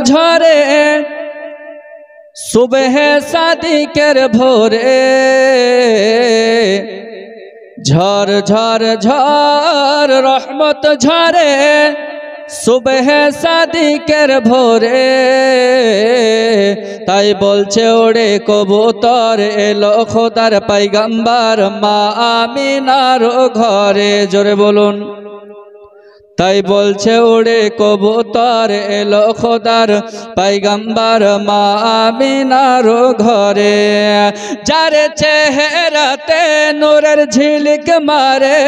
ঝরে সুবহে সাদিকের ভোরে ঝর ঝর ঝর রহমত ঝরে সুবহে সাদিকের ভোরে তাই বলছে ওড়ে কবুতর এলো খোদার পয়গম্বর মা আমিনার ঘরে জোরে বলুন তাই বলছে ওড়ে কবুতর এলো খোদার পয়গম্বর মা আমিনার ঘরে যার চেহারাতে নূরের ঝিলিক মারে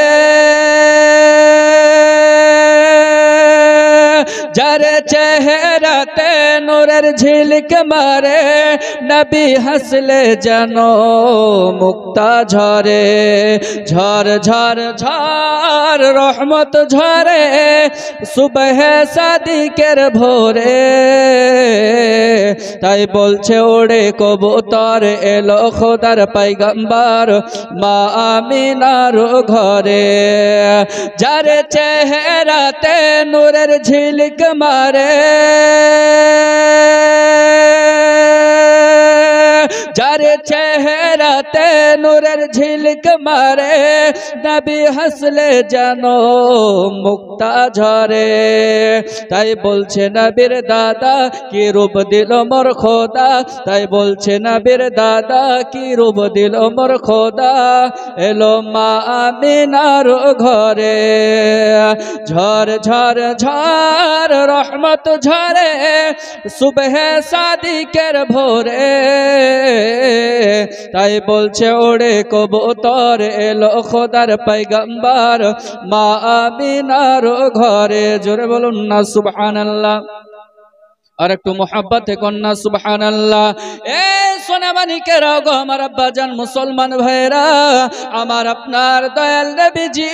যার চেহারাতে নূরের ঝিলিক মারে নবী হাসলে জানো মুক্তা ঝরে ঝর ঝর ঝর রহমত ঝরে সুবহে সাদিকের ভোরে তাই বলছে ওড়ে কবুতর এলো খোদার পয়গম্বর মা আমিনার ঘরে যার চেহারাতে নূরের ঝিলিক মারে যার চেহারাতে নূরের ঝিলিক মারে নবী হাসলে জানো মুক্তা ঝরে তাই বলছে নবীর দাদা কি রূপ দিল মোর খোদা তাই বলছে নবীর দাদা কি রূপ দিল মোর খোদা এলো মা আমিনার ঘরে ঝর ঝর ঝর রহমত ঝরে সুবহে সাদিকের ভোরে তাই বলছে ওড়ে কবুতর এলো খোদার পয়গম্বর মা আমিনার ঘরে জোরে বলুন না সুবহানাল্লাহ আর একটু মোহাব্বতে কন্যা সুবহানাল্লাহ এ সোনামানিকেরা গো আমার আব্বাজান মুসলমান ভাইরা আমার আপনার দয়াল নবীজি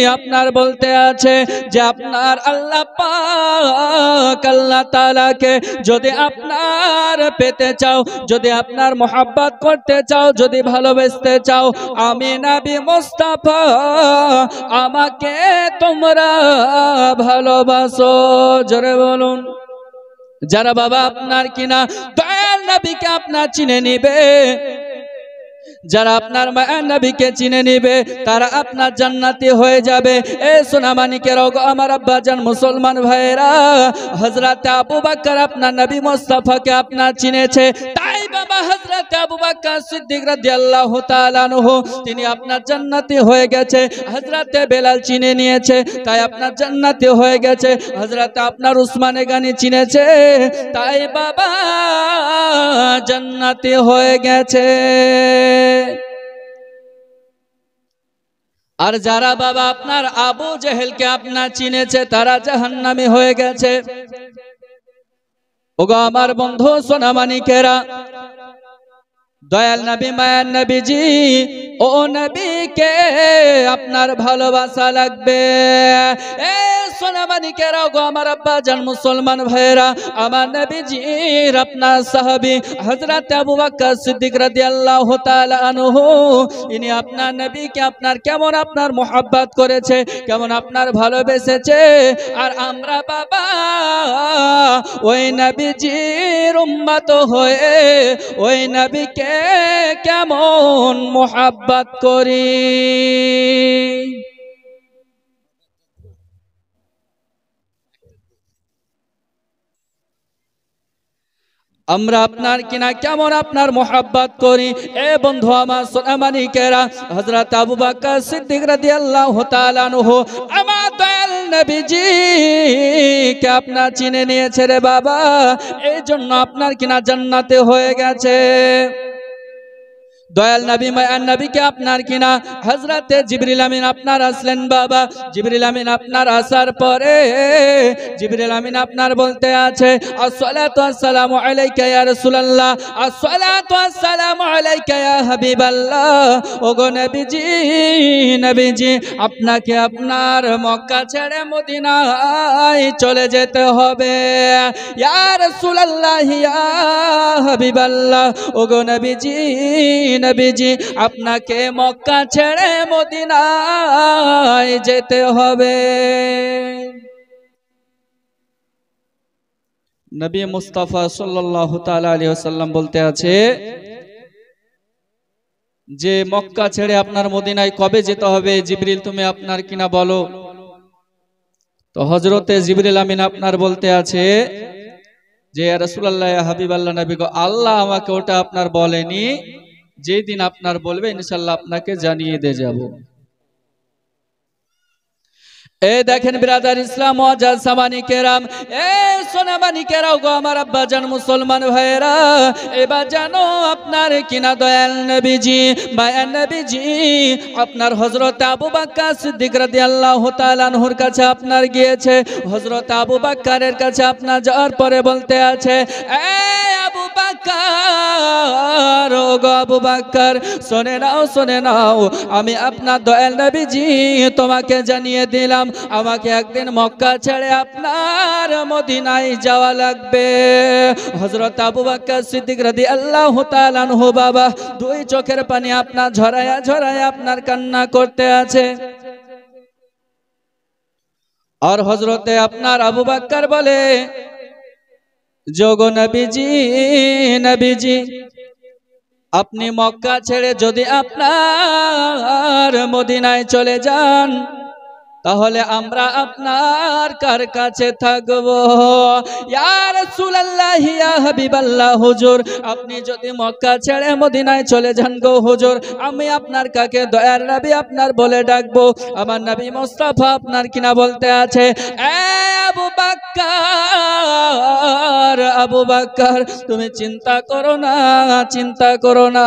আপনার বলতে আছে যে আপনার আল্লাহ পাক আল্লাহ তাআলাকে যদি আপনার পেতে চাও যদি আপনার মোহাব্বত করতে চাও যদি ভালোবাসতে চাও আমি নবী মুস্তাফা আমাকে তোমরা ভালোবাসো জোরে বলুন যারা বাবা আপনার কিনা দয়াল নবীকে আপনার চিনে নিবে যারা আপনার মায়ের নবীকে চিনে নিবে তারা আপনার জান্নাতি হয়ে যাবে এ সোনামানিকের আমার আব্বাজান মুসলমান ভাইরা হযরত আবু বকর আপনার নবী মুস্তাফাকে আপনার চিনেছে তাই বাবা হযরত আবু বকর সিদ্দিক রাদিয়াল্লাহু তাআলা আনহু তিনি আপনার জান্নাতি হয়ে গেছে হযরত বেলাল চিনে নিয়েছে তাই আপনার জান্নাতি হয়ে গেছে হযরত আপনার উসমানে গানি চিনেছে তাই বাবা জান্নাতি হয়ে গেছে আর যারা বাবা আপনার আবু জেহেলকে আপনার চিনেছে তারা জাহান্নামী হয়ে গেছে ওগো আমার বন্ধু সোনামানিকেরা দয়াল নবী মায়ার নবীজি ও নবীকে আপনার ভালোবাসা লাগবে এ সোনামানিকেরা গো আমার আব্বাজান মুসলমান ভাইরা আমার নবীজির আপনার সাহাবী হযরত আবু বকর সিদ্দিক রাদিয়াল্লাহু তাআলা আনহু ইনি আপনার নবীকে আপনার কেমন আপনার মোহাব্বত করেছে কেমন আপনার ভালোবেসেছে আর আমরা বাবা ওই নবীজির উম্মত হয়ে ওই নবীকে কেমন মোহাব্বত করি আমরা আপনার কিনা কেমন আপনার মোহাব্বত করি এ বন্ধু আমার সোনামানিকেরা হযরত আবু বকর সিদ্দিক রাদিয়াল্লাহু তাআলা আনহু আমার দয়াল নবীজি কে আপনার চিনে নিয়েছে রে বাবা এই জন্য আপনার কিনা জান্নাতে হয়ে গেছে দয়াল নবী মায়ার নবীকে আপনার কিনা হযরতে জিবরিল আমিন আপনার আসলেন বাবা জিবরিল আমিন আপনার আসার পরে জিবরিল আমিন আপনার বলতে আছে আসসালাতু আসসালামু আলাইকা ইয়া রাসূলুল্লাহ আসসালাতু আসসালামু আলাইকা ইয়া হাবিবাল্লাহ ওগো নবীজি নবীজি আপনাকে আপনার মক্কা ছেড়ে মদিনায় চলে যেতে হবে ইয়া রাসূলুল্লাহ ইয়া হাবিবাল্লাহ ওগো নবীজি নবীজি আপনাকে মক্কা ছেড়ে মদিনায় যেতে হবে নবী মুস্তাফা সাল্লাল্লাহু তাআলা আলাইহি ওয়াসাল্লাম বলতে আছে যে মক্কা ছেড়ে আপনার মদিনায় কবে যেতে হবে জিবরিল তুমি আপনার কিনা বলো। তো হযরতে জিবরিল আমিন আপনার বলতে আছে যে ইয়া রাসূলুল্লাহ ইয়া হাবিবাল্লাহ নবী গো আল্লাহ আমাকে ওটা আপনার বলেনি, যেই দিন আপনার বলবে ইনশাআল্লাহ আপনাকে জানিয়ে দিয়ে যাব। এ দেখেন ব্রাদার ইসলাম ওয়াজাজ সামানি কেরাম, এ সোনামানি কেরাও গো আমার আব্বা জান মুসলমান ভাইরা, এবার জানো আপনার কিনা দয়াল নবীজি মায়ার নবীজি আপনার হযরত আবু বকর সিদ্দিক রাদিয়াল্লাহু তাআলা আনহুর কাছে আপনার গিয়েছে। হযরত আবু বকরের কাছে আপনার যাওয়ার পরে বলতে আছে এ আবু বকর, ও গো আবু বকর শুনে নাও আমি আপনার দয়াল নবীজি তোমাকে জানিয়ে দিলাম আমাকে একদিন মক্কা ছেড়ে আপনার মদিনায় যাওয়া লাগবে। হযরত আবু বকর সিদ্দিক রাদিয়াল্লাহু তাআলা আনহু বাবা দুই চোখের পানি আপনার ঝরায়া ঝরায়া আপনার কান্না করতে আছে। আর হযরতে আপনার আবু বকর বলে যোগো নবীজি আপনি মক্কা ছেড়ে যদি আপনার মদিনায় চলে যান তাহলে আমরা আপনার কার কাছে থাকবো। ইয়া রাসূলুল্লাহ ইয়া হাবিবাল্লাহ হুজুর আপনি যদি মক্কা ছেড়ে মদিনায় চলে যান গো হুজুর আমি আপনার কাকে দয়ার নবী আপনার বলে ডাকবো। আমার নবী মুস্তাফা আপনার কিনা বলতে আছে এ আবু বকর তুমি চিন্তা করো না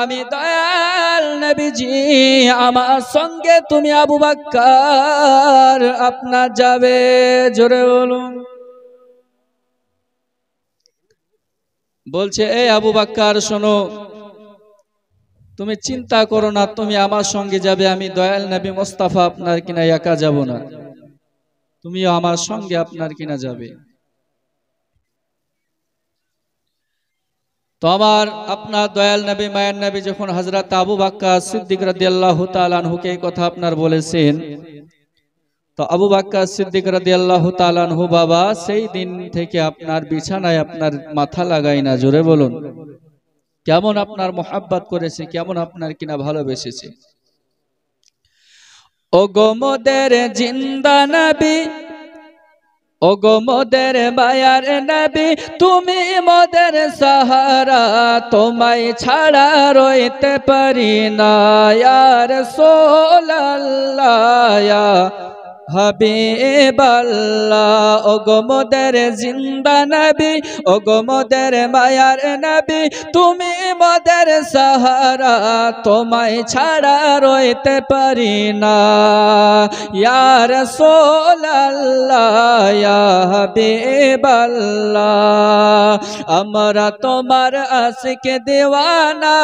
আমি দয়াল নবীজি আমার সঙ্গে তুমি আবু বকর আপনার যাবে। জোরে বলুন। বলছে এই আবু বকর শোনো তুমি চিন্তা করো না তুমি আমার সঙ্গে যাবে, আমি দয়াল নবী মুস্তাফা আপনার কিনা একা যাব না, তুমিও আমার সঙ্গে আপনার কিনা যাবে। তো আমার আপনার দয়াল নবী মায়ের নবী যখন হযরত আবু বকর সিদ্দিক রাদিয়াল্লাহু তাআলা আনহুকে এই কথা আপনার বলেছেন, তো আবু বকর সিদ্দিক রাদিয়াল্লাহু তাআলা আনহু বাবা সেই দিন থেকে আপনার বিছানায় আপনার মাথা লাগায় না। জোরে বলুন। কেমন আপনার মোহাব্বত করেছে, কেমন আপনার কিনা ভালোবেসেছে। ও গো মোদের জিন্দা নবী, ও গো মোদের মায়ার নবী তুমি মোদের সাহারা, তোমায় ছাড়া রইতে পারি না। ইয়া রাসূলুল্লাহ ইয়া হাবিবাল্লাহ ও গো মোদের জিন্দা নবী, ও গো মোদের মায়ার নবী তুমি মোদের সাহারা, তোমায় ছাড়া রইতে পারি না। ইয়া রাসূলুল্লাহ ইয়া হাবিবাল্লাহ আমরা তোমার আশিক দেওয়ানা,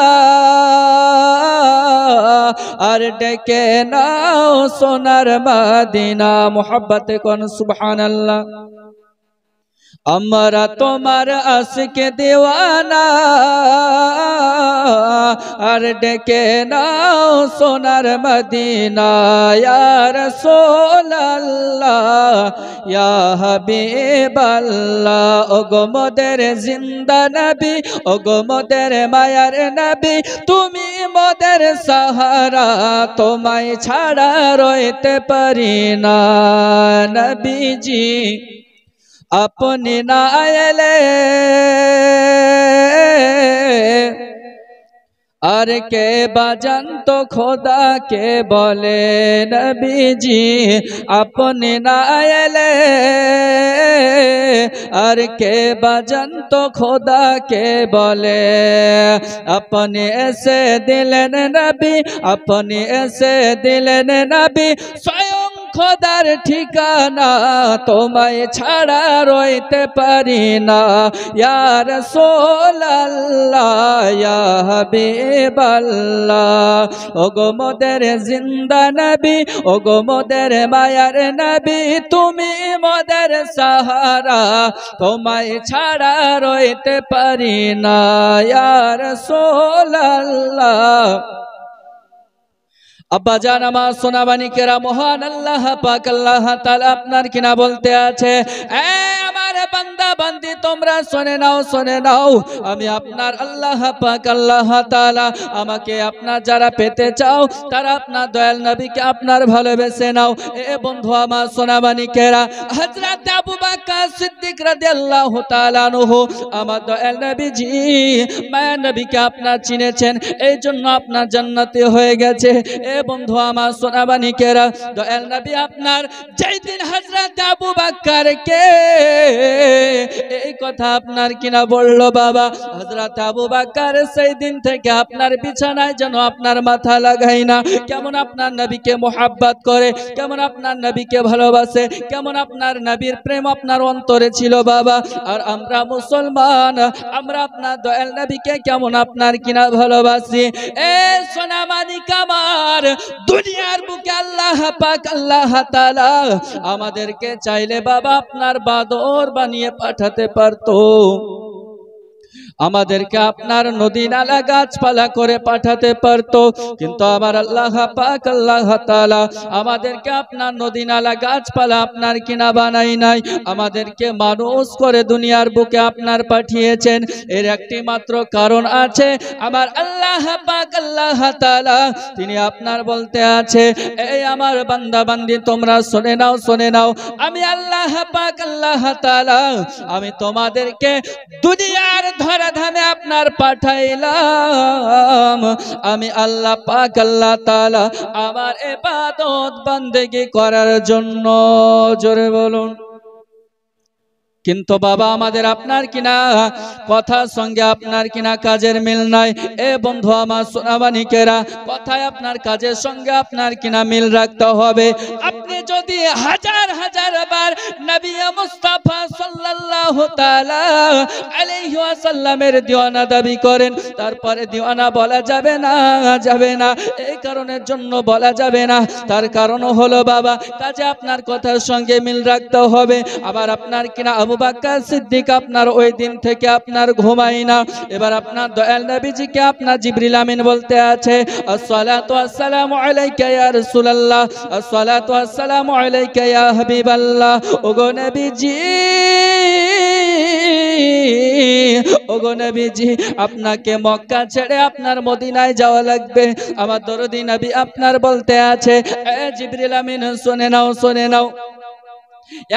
আর ডেকে নাও সোনার মদিনা। মোহাব্বতে কোন সুবহানাল্লাহ। আমরা তোমার আশিক দেওয়ানা, আর ডেকে নাও সোনার মদিনা। ইয়া রাসূলুল্লাহ ইয়া হাবিবাল্লাহ ও গো মোদের জিন্দা নবী, ও গো মোদের মায়ার নবী তুমি মোদের সাহারা, তোমায় ছাড়া রইতে পারি না। নবীজি আপনি না এলে আর কে বাজান তো খোদা কে বলে। নবীজি আপনি না এলে আর কে বাজান তো খোদা কে বলে। আপনি এসে দিলেন নবী, আপনি এসে দিলেন নবী স্বয়ং খোদার ঠিকানা, তোমায় ছাড়া রইতে পারি না। ইয়া রাসূলুল্লাহ ইয়া হাবিবাল্লাহ ও গো মোদের জিন্দা নবী, ও গো মোদের মায়ার নবী তুমি মোদের সাহারা, তোমায় ছাড়া রইতে পারি না। ইয়া রাসূলুল্লাহ আব্বা জান আমার সোনাবানি কেরা মহান আল্লাহ পাক আল্লাহ তাআলা আপনার কিনা বলতে আছে এ আমার বান্দা বান্দি তোমরা শুনে নাও আমি আপনার আল্লাহ পাক আল্লাহ তাআলা আমাকে আপনার যারা পেতে চাও তারা আপনার দয়াল নবীকে আপনার ভালোবেসে নাও। এ বন্ধু আমার সোনামানিকেরা, হযরত আবু বকর সিদ্দিক রাদিয়াল্লাহু তাআলা আনহু আমার দয়াল নবীজি মায়া নবীকে আপনার চিনেছেন, এই জন্য আপনার জান্নাতে হয়ে গেছে। এ বন্ধু আমার সোনামানিকেরা, দয়াল নবী আপনার যেই দিন হযরত আবু বকরকে এই কথা আপনার কিনা বলল বাবা, হযরত আবু বকর সেই দিন থেকে আপনার বিছানায় যেন আপনার মাথা লাগাই না। কেমন আপনার নবীকে মোহাব্বত করে, কেমন আপনার নবীকে ভালোবাসে, কেমন আপনার নবীর প্রেম আপনার অন্তরে ছিল বাবা। আর আমরা মুসলমান, আমরা আপনার দয়াল নবীকে কেমন আপনার কিনা ভালোবাসি। এ সোনামানিক আমার, দুনিয়ার বুকে আল্লাহ পাক আল্লাহ তাআলা আমাদেরকে চাইলে বাবা আপনার বাদর বানিয়ে পাঠাতে পারতো, আমাদেরকে আপনার নদী নালা গাছপালা করে পাঠাতে পারতো, কিন্তু আমার আল্লাহ পাক আল্লাহ তাআলা আমাদেরকে আপনার নদী নালা গাছপালা আপনার কিনা বানাই নাই, আমাদেরকে মানুষ করে দুনিয়ার বুকে আপনার পাঠিয়েছেন। এর একটি মাত্র কারণ আছে, আমার আল্লাহ পাক আল্লাহ তাআলা তিনি আপনার বলতে আছে, এই আমার বান্দা বান্দি তোমরা শুনে নাও, আমি আল্লাহ পাক আল্লাহ তাআলা আমি তোমাদেরকে দুনিয়ার ধরাধামে আপনার পাঠাইলাম, আমি আল্লাহ পাক আল্লাহ তাআলা আমার ইবাদত বান্দেগি করার জন্য। জোরে বলুন। কিন্তু বাবা আমাদের আপনার কিনা কথার সঙ্গে আপনার কিনা কাজের মিল নাই। এ বন্ধু আমার সোনামানিকেরা, কথায় আপনার কাজের সঙ্গে আপনার কিনা মিল রাখতে হবে। আপনি যদি হাজার হাজার বার নবী মুস্তাফা সাল্লাল্লাহু তাআলা আলাইহি ওয়াসাল্লামের দিওয়ানা দাবি করেন, তারপরে দিওয়ানা বলা যাবে না। এই কারণের জন্য বলা যাবে না, তার কারণ হলো বাবা কাজে আপনার কথার সঙ্গে মিল রাখতে হবে। আবার আপনার কিনা আবু বকর সিদ্দিক আপনার ওই দিন থেকে আপনার ঘুমাই না। এবার আপনার দয়াল নবীজিকে আপনার জিবরিল আমিন বলতে আছে, আসসালাতু ওয়াসসালামু আলাইকা ইয়া রাসূলুল্লাহ, আসসালাতু ওয়াসসালামু আলাইকা ইয়া হাবিবাল্লাহ। ওগো নবীজি আপনাকে মক্কা ছেড়ে আপনার মদিনায় যাওয়া লাগবে। আমার দরদি নবী আপনার বলতে আছে, এ জিবরিল আমিন শুনে নাও,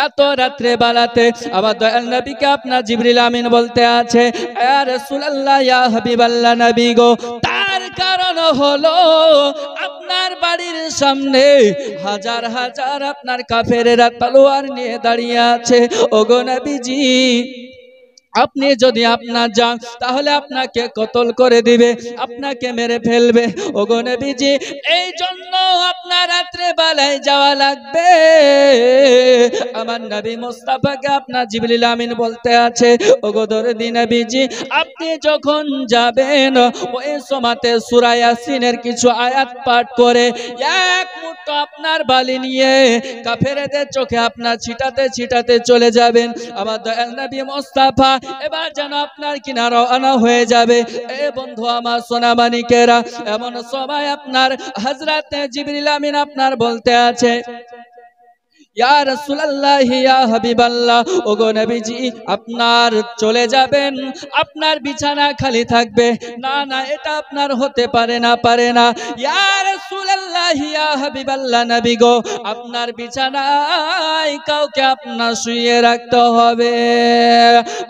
এত রাত্রে বেলাতে আমার দয়াল নবীকে আপনার জিবরিল আমিন বলতে আছে, ইয়া রাসূলুল্লাহ ইয়া হাবিবাল্লাহ নবী গো, তার কারণ হলো আপনার বাড়ির সামনে হাজার হাজার আপনার কাফেরেরা তলোয়ার নিয়ে দাঁড়িয়ে আছে। ওগো নবীজি আপনি যদি আপনার যান তাহলে আপনাকে কতল করে দিবে, আপনাকে মেরে ফেলবে। ওগো নবীজি এই জন্য আপনার রাত্রে বেলায় যাওয়া লাগবে। আমার নবী মুস্তাফাকে আপনার জিবরিল আমিন বলতে আছে, ওগো দরদি নবীজি আপনি যখন যাবেন ওই সময়তে সূরা ইয়াসিনের কিছু আয়াত পাঠ করে এক মুঠো আপনার বালি নিয়ে কাফেরদের চোখে আপনার ছিটাতে চলে যাবেন। আমার দয়াল নবী মুস্তাফা এবার যেন আপনার কিনা রওনা হয়ে যাবে। এ বন্ধু আমার সোনামানিকেরা, এমন সময় আপনার হযরত জিবরিল আমিন আপনার বলতে আছে, ইয়া রাসূলুল্লাহ ইয়া হাবিবাল্লাহ, ওগো নবীজি আপনার চলে যাবেন, আপনার বিছানা খালি থাকবে। না এটা আপনার হতে পারে না। ইয়া রাসূলুল্লাহ ইয়া হাবিবাল্লাহ নবী গো, আপনার বিছানায় কাউকে আপনার শুইয়ে রাখতে হবে।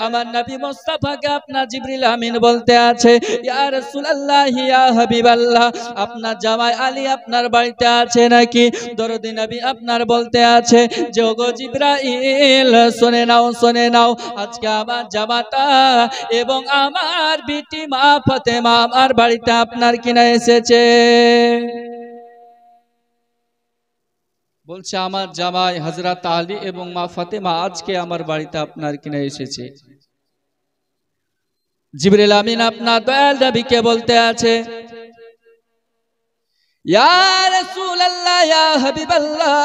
আমার নবী মুস্তাফাকে আপনার জিবরিল আমিন বলতে আছে, ইয়া রাসূলুল্লাহ ইয়া হাবিবাল্লাহ আপনার জামাই আলী আপনার বাড়িতে আছে নাকি? দরদি নবী আপনার বলতে আছে যে ওগো জিবরাইল শুনে নাও, আজকে আমার জামাতা এবং আমার বিটি মা ফাতেমা আমার বাড়িতে আপনার কিনা এসেছে। বলছে আমার জামাই হযরত আলী এবং মা ফাতেমা আজকে আমার বাড়িতে আপনার কিনা এসেছে। জিবরিল আমিন আপনার দয়াল নবীকে বলতে আছে, ইয়া রাসূলুল্লাহ, ইয়া হাবিবাল্লাহ,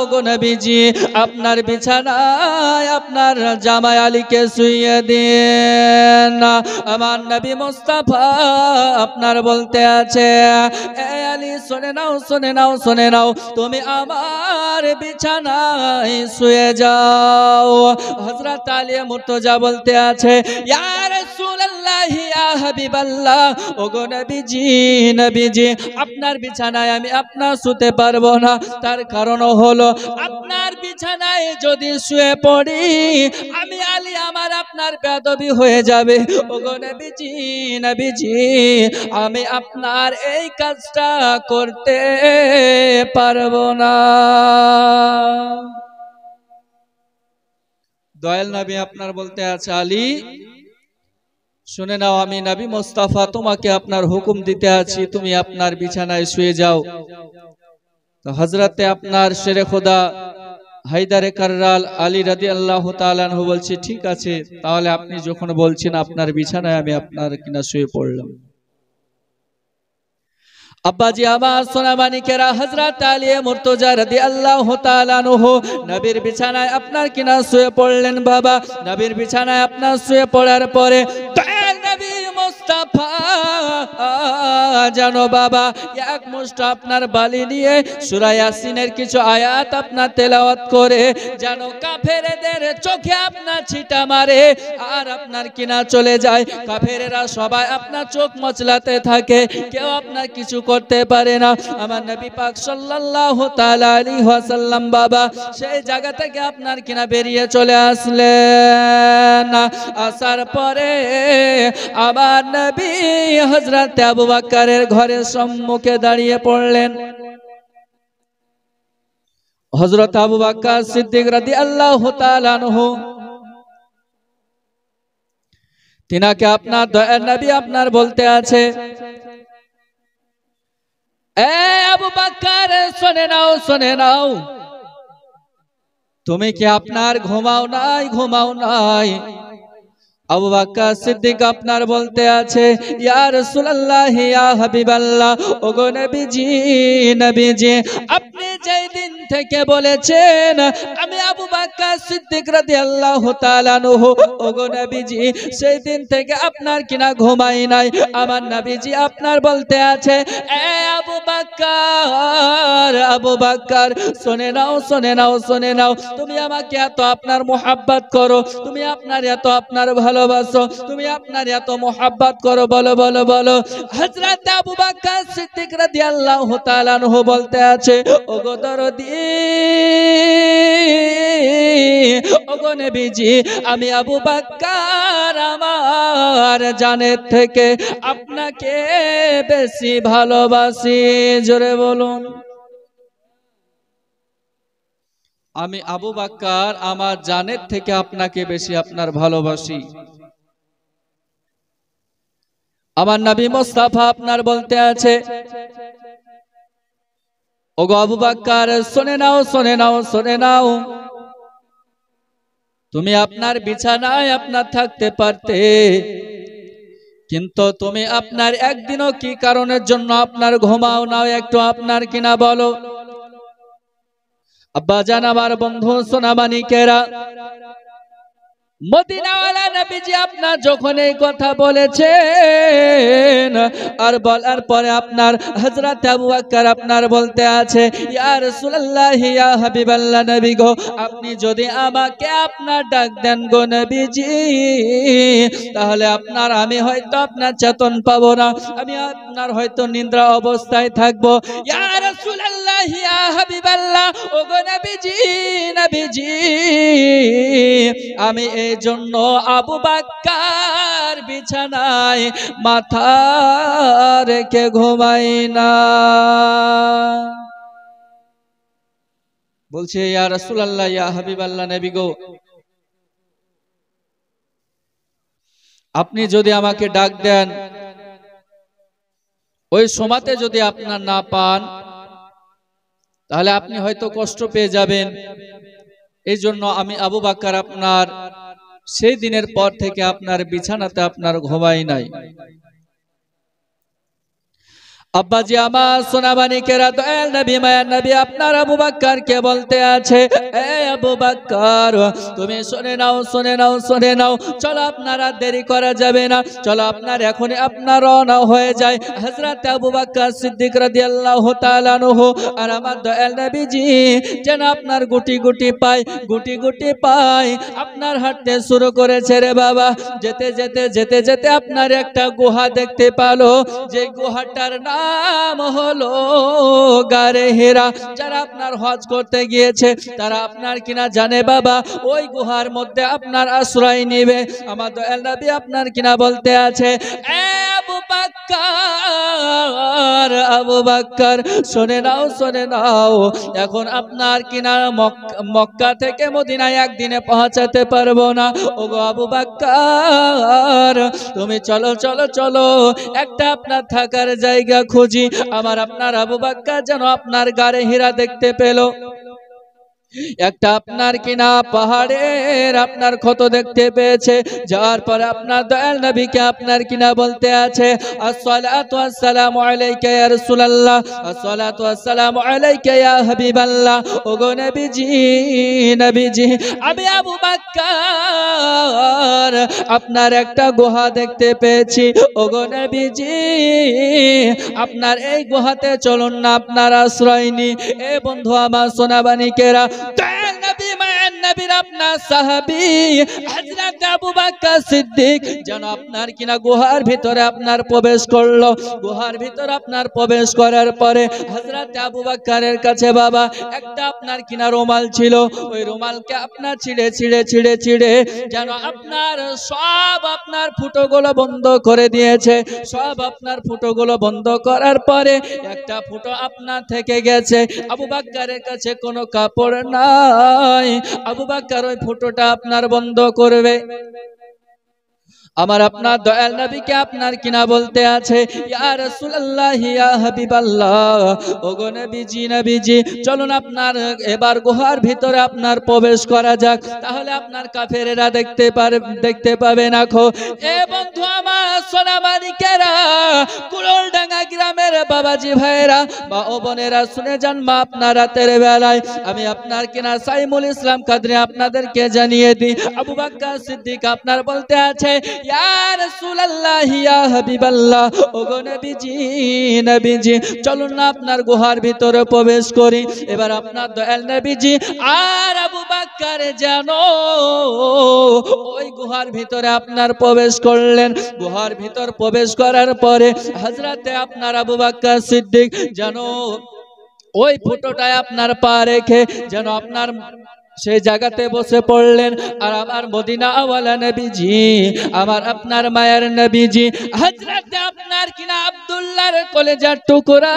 ওগো নবীজি আপনার বিছানায় আপনার জামাই আলীকে শুইয়ে দিন। আমার নবী মুস্তাফা আপনার বলতে আছে, এ আলী শুনে নাও, শুনে নাও, শুনে নাও, তুমি আমার বিছানায় শুয়ে যাও। হযরত আলী মুর্তজা বলতে আছে, ইয়া রাসূলুল্লাহ, ইয়া হাবিবাল্লাহ, ওগো নবীজি, নবীজি আপনার বিছানায় আমি আপনার শুতে পারবো না। তার কারণ হলো আপনার বিছানায় যদি শুয়ে পড়ি আমি আলী আমার আপনার বেয়াদবি হয়ে যাবে। ওগো নবীজি, নবীজি আমি আপনার এই কাজটা করতে পারবো না। দয়াল নবী আপনার বলতে আছে, আলী শুনে নাও, আমি নবী মুস্তাফা তোমাকে আপনার হুকুম দিতে আছি, তুমি আপনার বিছানায় শুয়ে যাও। তো হযরতে আপনার শেরে খোদা হায়দারে কাররাল আলী রাদিয়াল্লাহু তাআলা আনহু বলছে, ঠিক আছে, তাহলে আপনি যখন বলছেন আপনার বিছানায় আমি আপনার কিনা শুয়ে পড়লাম। আব্বাজি আমার সোনামানিকেরা, হযরত আলী মুর্তজা রাদিয়াল্লাহু তাআলা আনহু নবীর বিছানায় আপনার কিনা শুয়ে পড়লেন। বাবা নবীর বিছানায় আপনার শুয়ে পড়ার পরে নবী মুস্তাফা জানো বাবা এক মুষ্ঠ আপনার বালি নিয়ে সূরা ইয়াসিনের কিছু আয়াত আপনার তেলাওয়াত করে যেন কাফেরদের চোখে আপনার ছিটা মারে আর আপনার কিনা চলে যায়। কাফেরেরা সবাই আপনার চোখ মচলাতে থাকে, কেউ আপনার কিছু করতে পারে না। আমার নবী পাক সাল্লাল্লাহু তাআলা আলাইহি ওয়াসাল্লাম বাবা সেই জায়গা থেকে আপনার কিনা বেরিয়ে চলে আসলেন। আসার পরে আমার নবী হযরত আবু বকরের ঘরের সম্মুখে দাঁড়িয়ে পড়লেন। হযরত আবু বকর সিদ্দিক রাদিয়াল্লাহু তাআলা আনহু তিনাকে আপনার দয়ার নবী আপনার বলতে আছে, এ আবু বকর শুনে নাও, শুনে নাও, তুমি কি আপনার ঘুমাও নাই, ঘুমাও নাই? আবু বকর সিদ্দিক আপনার বলতে আছে, ইয়া রাসূলুল্লাহ, ইয়া হাবিবাল্লাহ, ওগো নবীজি, নবীজি আপনি যেই দিন থেকে বলেছেন আমি আবু বকর সিদ্দিক রাদিয়াল্লাহু তাআলা আনহু, ওগো নবীজি সেই দিন থেকে আপনার কিনা ঘুমাই নাই। আমার নবীজি আপনার বলতে আছে, এ আবু বকর, আবু বকর শুনে নাও, শুনে নাও, শুনে নাও, তুমি আমাকে এত আপনার মোহাব্বত করো, তুমি আপনার এত আপনার ভালোবাসো, তুমি আপনার এত মোহাব্বত করো, বলো বলো বলো। হযরত আবু বকর সিদ্দিক রাদিয়াল্লাহু তাআলা আনহু বলতে আছে, ওগো দরদি, ওগো নবীজি আমি আবু বকর আমার জানের থেকে আপনাকে বেশি ভালোবাসি। জোরে বলুন, আমি আবু বকর আমার জানের থেকে আপনাকে বেশি আপনার ভালোবাসি। আমার নবী মুস্তাফা আপনার বলতে আছে, ওগো আবু বকর শুনে নাও, শুনে নাও, শুনে নাও, তুমি আপনার বিছানায় আপনার থাকতে পারতে, কিন্তু তুমি আপনার একদিনও কি কারণের জন্য আপনার ঘুমাও নাও, একটু আপনার কিনা বলো। আব্বা জান আমার বন্ধু সোনামানিকেরা, মদিনাওয়ালা নবীজি আপনার যখন এই কথা বলেছেন আর বলার পরে আপনার হযরত আবু বকর আপনার বলতে আছে, ইয়া রাসূলুল্লাহ, ইয়া হাবিবাল্লাহ, নবী গো আপনি যদি আমাকে আপনার ডাক দেন গো নবীজি, তাহলে আপনার আমি হয়তো আপনার চেতন পাবো না, আমি আপনার হয়তো নিদ্রা অবস্থায় থাকবো। ইয়া রাসূলুল্লাহ, ইয়া হাবিবাল্লাহ, ওগো নবীজি, নবীজি আমি এই জন্য আবু বকর বিছানায় মাথা রেখে ঘুমাই না। বলছে, ইয়া রাসূলুল্লাহ, ইয়া হাবিবাল্লাহ, নবী গো আপনি যদি আমাকে ডাক দেন ওই সময়তে যদি আপনার না পান তাহলে আপনি হয়তো কষ্ট পেয়ে যাবেন। এই জন্য আমি আবু বকর আপনার সেই দিনের পর থেকে আপনার বিছানাতে আপনার ঘুমাই নাই। আব্বাজি আমার সোনামানিকেরা দয়াল নবী মায়ার নবী আপনার আবু বকরকে বলতে আছে, এ আবু বকর তুমি শুনে নাও শুনে নাও শুনে নাও, চলো আপনারা দেরি করা যাবে না, চলো আপনার এখনই আপনার রওনা হয়ে যায়। হযরত আবু বকর সিদ্দিক রাদিয়াল্লাহু তাআলা আনহু আর আমার দয়াল নবীজি যেন আপনার গুটি গুটি পায় আপনার হাঁটতে শুরু করেছে রে বাবা। যেতে যেতে যেতে যেতে আপনার একটা গুহা দেখতে পেলো, যে গুহাটার নাম হলো গারে হেরা। যারা আপনার হজ করতে গিয়েছে তারা আপনার কিনা জানে বাবা, ওই গুহার মধ্যে আপনার আশ্রয় নিবে। আমার দয়াল নবী আপনার কিনা বলতে আছে, এ আবু বকর আবু বকর শুনে নাও শুনে নাও, এখন আপনার কিনা মক্কা থেকে মদিনায় একদিনে পৌঁছাতে পারবো না। ওগো আবু বকর তুমি চলো চলো চলো, একটা আপনার থাকার জায়গা খুঁজি। আমার আপনার আবু বকর যেন আপনার গারে হীরা দেখতে পেল, একটা আপনার কিনা পাহাড়ের আপনার ক্ষত দেখতে পেয়েছে। যাওয়ার পরে আপনার দয়াল নবীকে আপনার কিনা বলতে আছে, আসসালাতু ওয়াসসালামু আলাইকা ইয়া রাসূলুল্লাহ, আসসালাতু ওয়াসসালামু আলাইকা ইয়া হাবিবাল্লাহ। ওগো নবীজি নবীজি আমি আবু বকর আপনার একটা গুহা দেখতে পেয়েছি। ওগো নবীজি আপনার এই গুহাতে চলুন না, আপনার আশ্রয় নি। এ বন্ধু আমার সোনাবানিকেরা, দয়াল নবী মায়ার নবীর আপনার সাহাবী হযরত আবু বকর সিদ্দিক যেন আপনার কিনা গুহার ভিতরে আপনার প্রবেশ করলো। গুহার ভিতরে আপনার প্রবেশ করার পরে হযরত আবু বকরের কাছে বাবা একটা আপনার কিনা রুমাল ছিল, ওই রুমালকে আপনার ছিঁড়ে ছিঁড়ে ছিঁড়ে ছিঁড়ে যেন আপনার সব আপনার ফুটোগুলো বন্ধ করে দিয়েছে। সব আপনার ফুটোগুলো বন্ধ করার পরে একটা ফুটো আপনার থেকে গেছে। আবু বকরের কাছে কোনো কাপড় নাই, আবু বকর ওই ফুটোটা আপনার বন্ধ করবে। আমার আপনার দয়াল নবীকে আপনার কিনা বলতে আছে, ইয়া রাসূলুল্লাহ ইয়া হাবিবাল্লাহ, ওগো নবীজি নবীজি চলুন আপনার এবার গুহার ভিতরে আপনার প্রবেশ করা যাক, তাহলে আপনার কাফেরেরা দেখতে পাবে না। খো এ বন্ধু আমার সোনামানিকেরা, কুড়োলডাঙ্গা গ্রামের বাবাজি ভাইরা বা ও বোনেরা শুনে যান, মা আপনার রাতের বেলায় আমি আপনার কিনা সাইমুল ইসলাম কাদরি আপনাদেরকে জানিয়ে দিই, আবু বকর সিদ্দিক আপনার বলতে আছে, ইয়া রাসূলুল্লাহ ইয়া হাবিবাল্লাহ, ওগো নবীজি নবীজি চলুন না আপনার গুহার ভিতরে প্রবেশ করি। এবার আপনার দয়াল নবীজি আর আবু বকর যেন ওই গুহার ভিতরে আপনার প্রবেশ করলেন। গুহার ভিতর প্রবেশ করার পরে হযরতে আপনার আবু বকর সিদ্দিক যেন ওই ফুটোটায় আপনার পা রেখে যেন আপনার সেই জায়গাতে বসে পড়লেন। আর আমার মদিনা ওয়ালা নবীজি, আমার আপনার মায়ের নবীজি হযরত আপনার কিনা আব্দুল্লাহর কলেজার টুকরা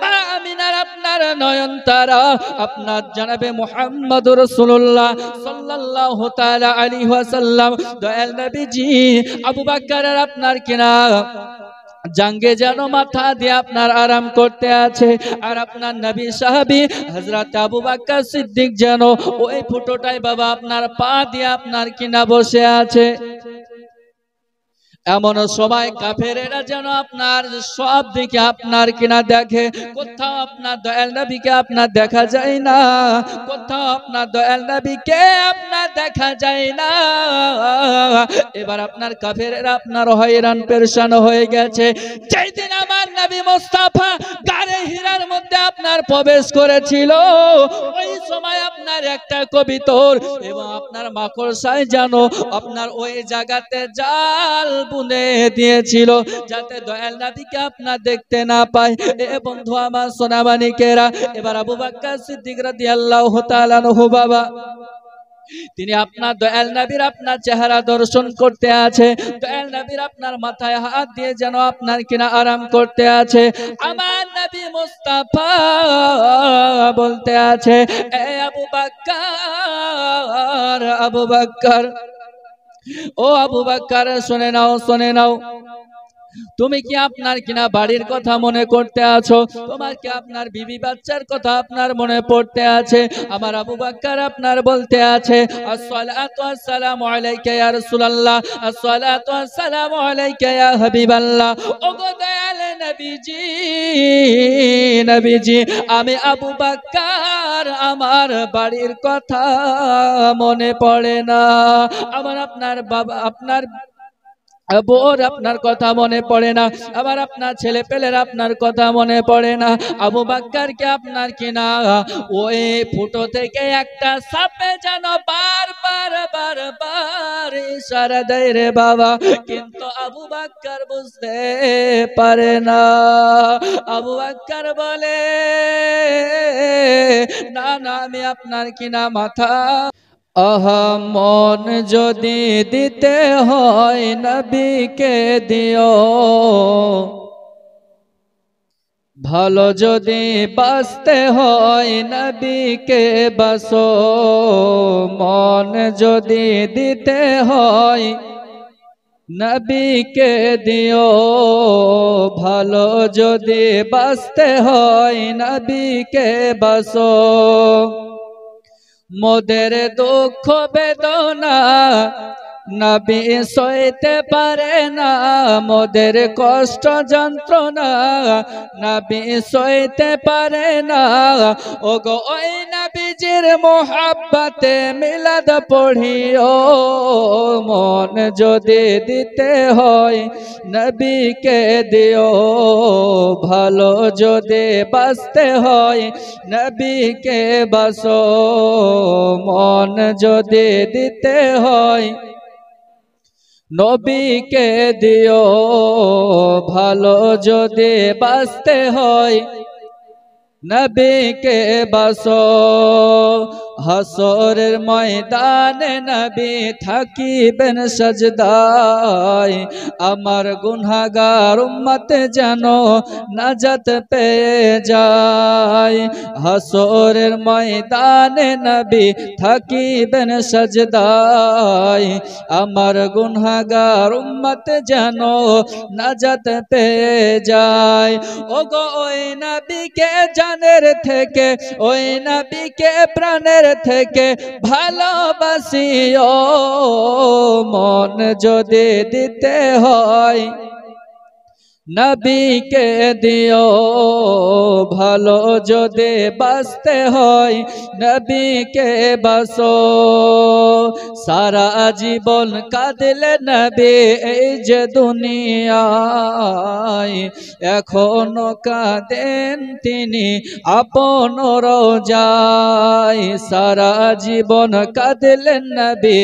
মা আমিনার আপনার নয়নতারা আপনার জনাবে মুহাম্মদুর রাসূলুল্লাহ সাল্লাল্লাহু তাআলা আলাইহি ওয়াসাল্লাম দয়াল নবীজি আবু বকরের আপনার কিনা জাঙ্গে যেন মাথা দিয়ে আপনার আরাম করতে আছে। আর আপনার নবী সাহাবী হযরত আবু বকর সিদ্দিক যেন ওই ফুটোটায় বাবা আপনার পা দিয়ে আপনার কিনা বসে আছে। এমন সময় কাফেরেরা যেন আপনার সব দিকে আপনার কিনা দেখে, কোথাও আপনার দয়াল নবীকে আপনার দেখা যায় না, কোথাও আপনার দয়াল নবীকে আপনার দেখা যায় না। এবার আপনার কাফেরেরা আপনার হয়রান পেরেশান হয়ে গেছে। যেই দিন আমার নবী মুস্তাফা গারে হীরার মধ্যে আপনার প্রবেশ করেছিল, ওই সময় আপনার একটা কবিতর এবং আপনার মাকড়সায় যেন আপনার ওই জায়গাতে জাল বুনে দিয়েছিল, যাতে দয়াল নবীকে আপনার দেখতে না পায়। এ বন্ধু আমার সোনামানিকেরা, এবার আবু বকর সিদ্দিক রাদিয়াল্লাহু তাআলা আনহু বাবা তিনি আপনার দয়াল নবীর আপনার চেহারা দর্শন করতে আছে, দয়াল নবীর আপনার মাথায় হাত দিয়ে যেন আপনার কিনা আরাম করতে আছে। আমার নবী মুস্তাফা বলতে আছে, এ আবু বকর আবু বকর, ও আবু বকর শুনে নাও শুনে নাও, তুমি কি আপনার কিনা বাড়ির কথা মনে করতে আছো? তোমার কি আপনার বিবি বাচ্চার কথা আপনার মনে পড়তে আছে? আমার আবু বকর আপনার বলতে আছে, আসসালাতু ওয়াসসালামু আলাইকা ইয়া রাসূলুল্লাহ, আসসালাতু ওয়াসসালামু আলাইকা ইয়া হাবিবাল্লাহ। ওগো দয়াল নবীজি নবীজি আমি আবু বকর আমার বাড়ির কথা মনে পড়ে না, আমার আপনার বাবা আপনার বোর আপনার কথা মনে পড়ে না, আবার আপনার ছেলে পেলের আপনার কথা মনে পড়ে না। আবু বকরকে আপনার কিনা ওই ফুটো থেকে একটা সাপে যেন বারবার বারবার ইশারা দেয় রে বাবা, কিন্তু আবু বকর বুঝতে পারে না। আবু বকর বলে না না আমি আপনার কিনা মাথা মন যদি দিতে হয় নবীকে দিও, ভালো যদি বাঁচতে হয় নবীকে বাসো, মন যদি দিতে হয় নবীকে দিও, ভালো যদি বাঁচতে হয় নবীকে বাসো। মোদের দুঃখ বেদনা নবী সইতে পারে না, মোদের কষ্ট যন্ত্রণা নবী সইতে পারে না। ওগো ওই নবীজির মোহাব্বতে মিলাদ পড়িও, মন যদি দিতে হয় নবীকে দিও, ভালো যদি বাঁচতে হয় নবীকে বাসো, মন যদি দিতে হয় নবীকে দিও, ভালো যদি বাঁচতে হয় নবীকে বাসো। হাসরের ময়দানে নবী থাকিবেন সাজদায়, আমার গুনাহগার উম্মত যেন নাজাত পেয়ে যায়। হাসরের ময়দানে নবী থাকিবেন সাজদায়, আমার গুনাহগার উম্মত যেন নাজাত পেয়ে যায়। ওগো ওই নবীকে জানের থেকে, ওই নবীকে প্রাণের থেকে ভালোবাসিও, মন যদি দিতে হয় নবীকে দিও, ভালো যদি বাঁচতে হয় নবীকে বাসো। সারা জীবন কাঁদলে নবী এই যে দুনিয়ায়, এখনো কাঁদেন তিনি আপন রোজায়। সারা জীবন কাঁদলেন নবী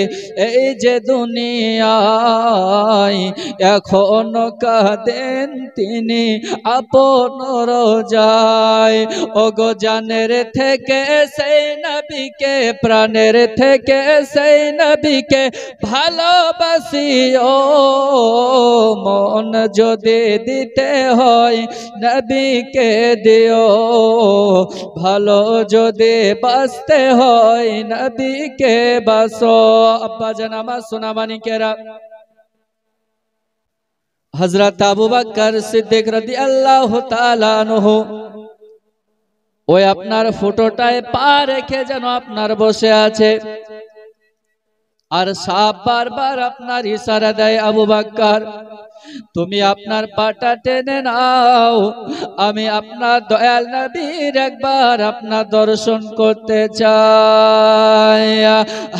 এই যে দুনিয়ায়, এখনো কাঁদেন তিনি আপন রোজায়। ওগো জানের থেকে সেই নবীকে, প্রাণের থেকে সেই নবীকে ভালোবাসিও, মন যদি দিতে হয় নবীকে দিও, ভালো যদি বাঁচতে হয় নবীকে বাসো। আব্বা জান আমার সোনা মানিকেরা, হযরত আবু বকর সিদ্দিক রাদিয়াল্লাহু তাআলা আনহু ওই আপনার ফটোটায় পা রেখে যেন আপনার বসে আছে, আর সাপ বারবার আপনার ইশারা দেয় আবু বকর তুমি আপনার পাটা টেনে নাও, আমি আপনার দয়াল নবীর একবার আপনার দর্শন করতে চাই।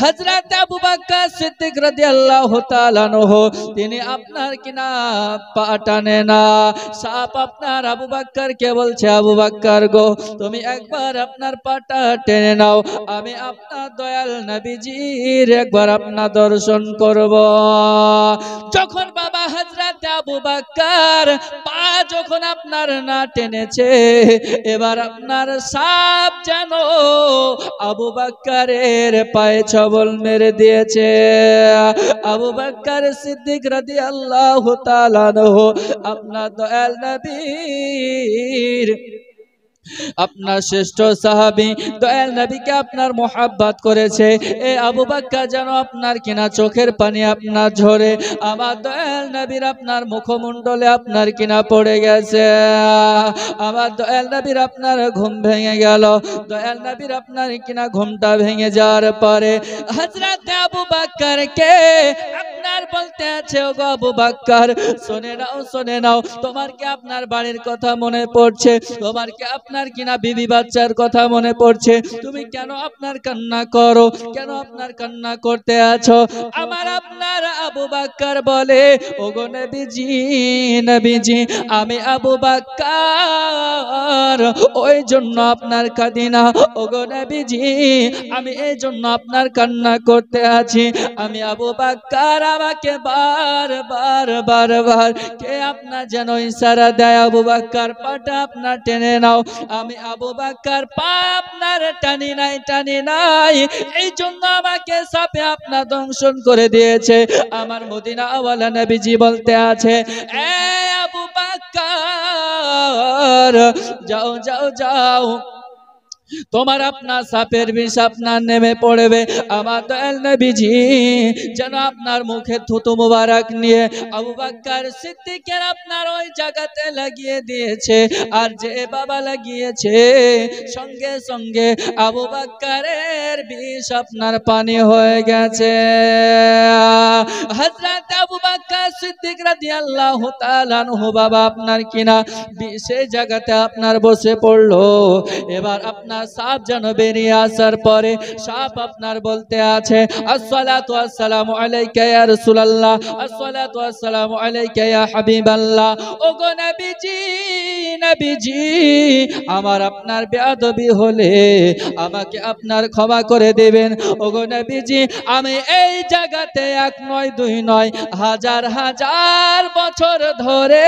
হযরত আবু বকর সিদ্দিক রাদিয়াল্লাহু তাআলা আনহু তিনি আপনার কিনা পা টানে না, সাপ আপনার আবু বকরকে বলছে আবু বকর গো তুমি একবার আপনার পাটা টেনে নাও, আমি আপনার দয়াল নবীজির একবার আপনার দর্শন করব। যখন বাবা হযরত আবু বকর পা যখন আপনার না টেনেছে, এবার আপনার সাপ যেন আবু বকরের পায়ে ছবল মেরে দিয়েছে। আবু বকর সিদ্দিক রাদিয়াল্লাহু তাআলা আনহু আপনার দয়াল নবীর আপনার শ্রেষ্ঠ সাহাবী দয়াল নবীকে আপনার মোহাব্বত করেছে, এ আবু বকর যেন আপনার কিনা চোখের পানি আপনার ঝরে, আমার দয়াল নবীর আপনার মুখমণ্ডলে আপনার কিনা পড়ে গেছে। আমার দয়াল নবীর আপনার ঘুম ভেঙে গেল, দয়াল নবীর আপনার কিনা ঘুমটা ভেঙে যাওয়ার পরে হযরত আবু বকরকে আপনার বলতে আছে ও গো আবু বকর শুনে নাও তোমার কি আপনার বাড়ির কথা মনে পড়ছে তোমার কি আপনার কিনা বিবি বাচ্চার কথা মনে পড়ছে তুমি কেন আপনার কান্না করো কেন আপনার কান্না করতে আছো আমার আপনার আবু বকর বলে ওগো নবীজি আমি আবু বকর ওই জন্য আপনার কাঁদি না ওগো নবীজি আমি এই জন্য আপনার কান্না করতে আছি আমি আবু বকর আমাকে বার কে আপনার যেন ইশারা দেয় আবু বকর পাটা আপনার টেনে নাও আমি আবু বকর পা আপনার টানি নাই এই জন্য আমাকে সাপে আপনার দংশন করে দিয়েছে আমার মদিনা ওয়ালা নবীজি বলতে আছে এ আবু বকর যাও তোমার আপনার সাপের বিষ আপনার নেমে পড়বে আমার দয়াল নবীজি যেন আপনার মুখে থুতু মুবারক নিয়ে আবু বকর সিদ্দিকের আপনার ওই জায়গাতে লাগিয়ে দিয়েছে আর যে বাবা লাগিয়েছে সঙ্গে সঙ্গে আবু বকরের বিষ আপনার পানি হয়ে গেছে হযরত আবু বকর সিদ্দিক রাদিয়াল্লাহু তাআলা আনহু বাবা আপনার কিনা সেই জায়গাতে আপনার বসে পড়লো এবার আপনার সাপ যেন বেরিয়ে আসার পরে সাপ আপনার বলতে আছে আসসালাতু আসসালামু আলাইকা ইয়া রাসূলুল্লাহ আসসালাতু আসসালামু আলাইকা ইয়া হাবিবাল্লাহ ওগো নবীজি আমার আপনার বেয়াদবি হলে আমাকে আপনার ক্ষমা করে দেবেন ওগো নবীজি আমি এই জায়গাতে এক নয় দুই নয় হাজার বছর ধরে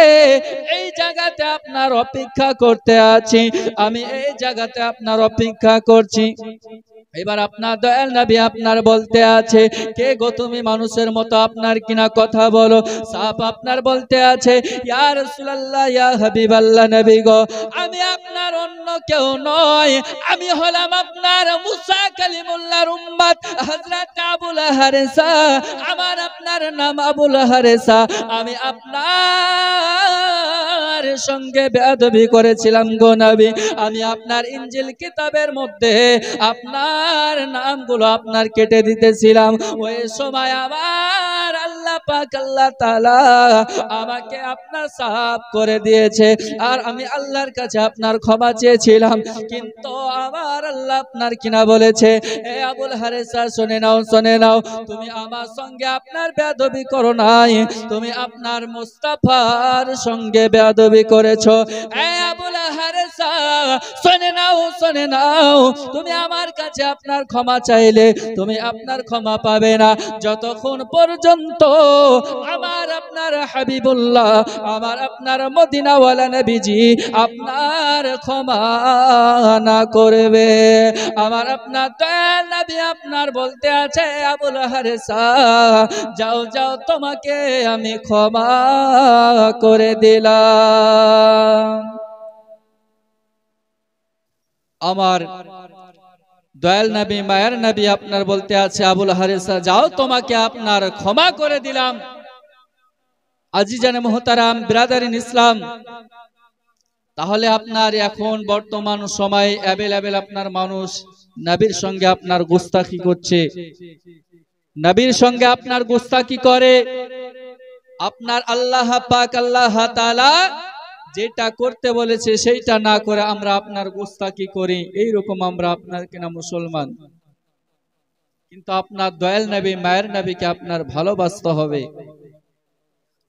এই জায়গাতে আপনার অপেক্ষা করতে আছি আমি এই জায়গাতে আপনার অপেক্ষা করছি এবার আপনার দয়াল নবী আপনার বলতে আছে কে গো তুমি মানুষের মতো আপনার কিনা কথা বলো সাপ আপনার বলতে আছে ইয়া রাসূলুল্লাহ ইয়া হাবিবাল্লাহ নবী গো আমি আপনার অন্য কেউ নয় আমি হলাম আপনার মুসা কালিমুল্লাহর উম্মত হযরত আবুল হারেসা আমার আপনার নাম আবুল হারেসা আমি আপনার সঙ্গে বেয়াদবি করেছিলাম গো নবী আমি আপনার ইনজিল কিতাবের মধ্যে আপনার নামগুলো আপনার কেটে দিতেছিলাম ওই সময় আবার আল্লাহ পাক আল্লাহ তাআলা আমাকে আপনার সাফ করে দিয়েছে আর আমি আল্লাহর কাছে আপনার ক্ষমা চেয়েছিলাম কিন্তু আবার আল্লাহ আপনার কিনা বলেছে এ আবুল হারেসা শুনে নাও তুমি আমার সঙ্গে আপনার বেয়াদবি করো নাই তুমি আপনার মুস্তাফার সঙ্গে বেয়াদবি করেছো এ আবুল হারেসা শুনে নাও তুমি আমার কাছে আপনার ক্ষমা চাইলে তুমি আপনার ক্ষমা পাবে না যতক্ষণ পর্যন্ত আমার আপনার হাবিবুল্লাহ আমার আপনার মদিনাওয়ালা নবীজি আপনার ক্ষমা না করবে আমার আপনার দয়াল নবী আপনার বলতে আছে আবুল হারেসা যাও তোমাকে আমি ক্ষমা করে দিলাম আমার দয়াল নবী মায়ের নবী আপনার বলতে আছে আবুল হারেসা যাও তোমাকে আপনার ক্ষমা করে দিলাম আজিজানে মুহতারাম বিরাদারিন ইসলাম তাহলে আপনার এখন বর্তমান সময়ে অ্যাভেলেবেল আপনার মানুষ নবীর সঙ্গে আপনার গুস্তাখি করছে নবীর সঙ্গে আপনার গুস্তাখি করে আপনার আল্লাহ পাক আল্লাহ তাআলা যেটা করতে বলেছে সেইটা না করে আমরা আপনার গুস্তাখি করি এইরকম আমরা আপনার কিনা মুসলমান কিন্তু আপনার দয়াল নবী মায়ের নবীকে আপনার ভালোবাসতে হবে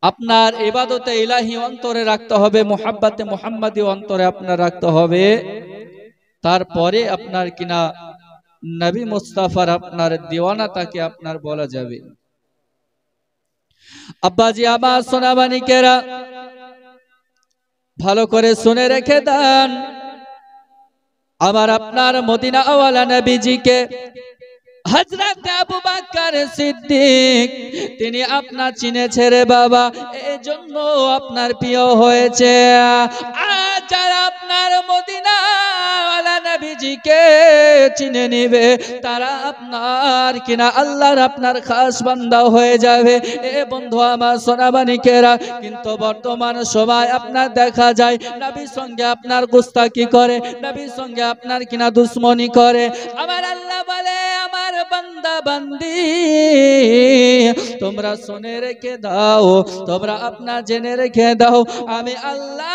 আপনার ইবাদতে ইলাহি অন্তরে রাখতে হবে মুহাব্বতে মুহাম্মাদি অন্তরে আপনার রাখতে হবে তারপরে আপনার কিনা নবী মুস্তাফার আপনার দিওয়ানাটাকে আপনার বলা যাবে আব্বাজি আমার সোনাবানিকেরা ভালো করে শুনে রেখে দেন আমার আপনার মদিনা ওয়ালা নবীজিকে হযরত আবু বকর সিদ্দিক তিনি আপনার চিনেছে রে বাবা এজন্য আপনার প্রিয় হয়েছে আর যারা আপনার মদিনা ওয়ালা নবীজিকে চিনে নেবে তারা আপনার কিনা আল্লাহর আপনার খাস বান্দা হয়ে যাবে এ বন্ধু আমার সোনাবানিকেরা কিন্তু বর্তমান সময় আপনার দেখা যায় নবীর সঙ্গে আপনার গুস্তাখি করে নবীর সঙ্গে আপনার কিনা দুশমনি করে আমার আল্লাহ বলে আমার বান্দা বান্দি, তোমরা শুনে রেখে দাও, তোমরা আপনার জেনে রেখে দাও, আমি আল্লাহ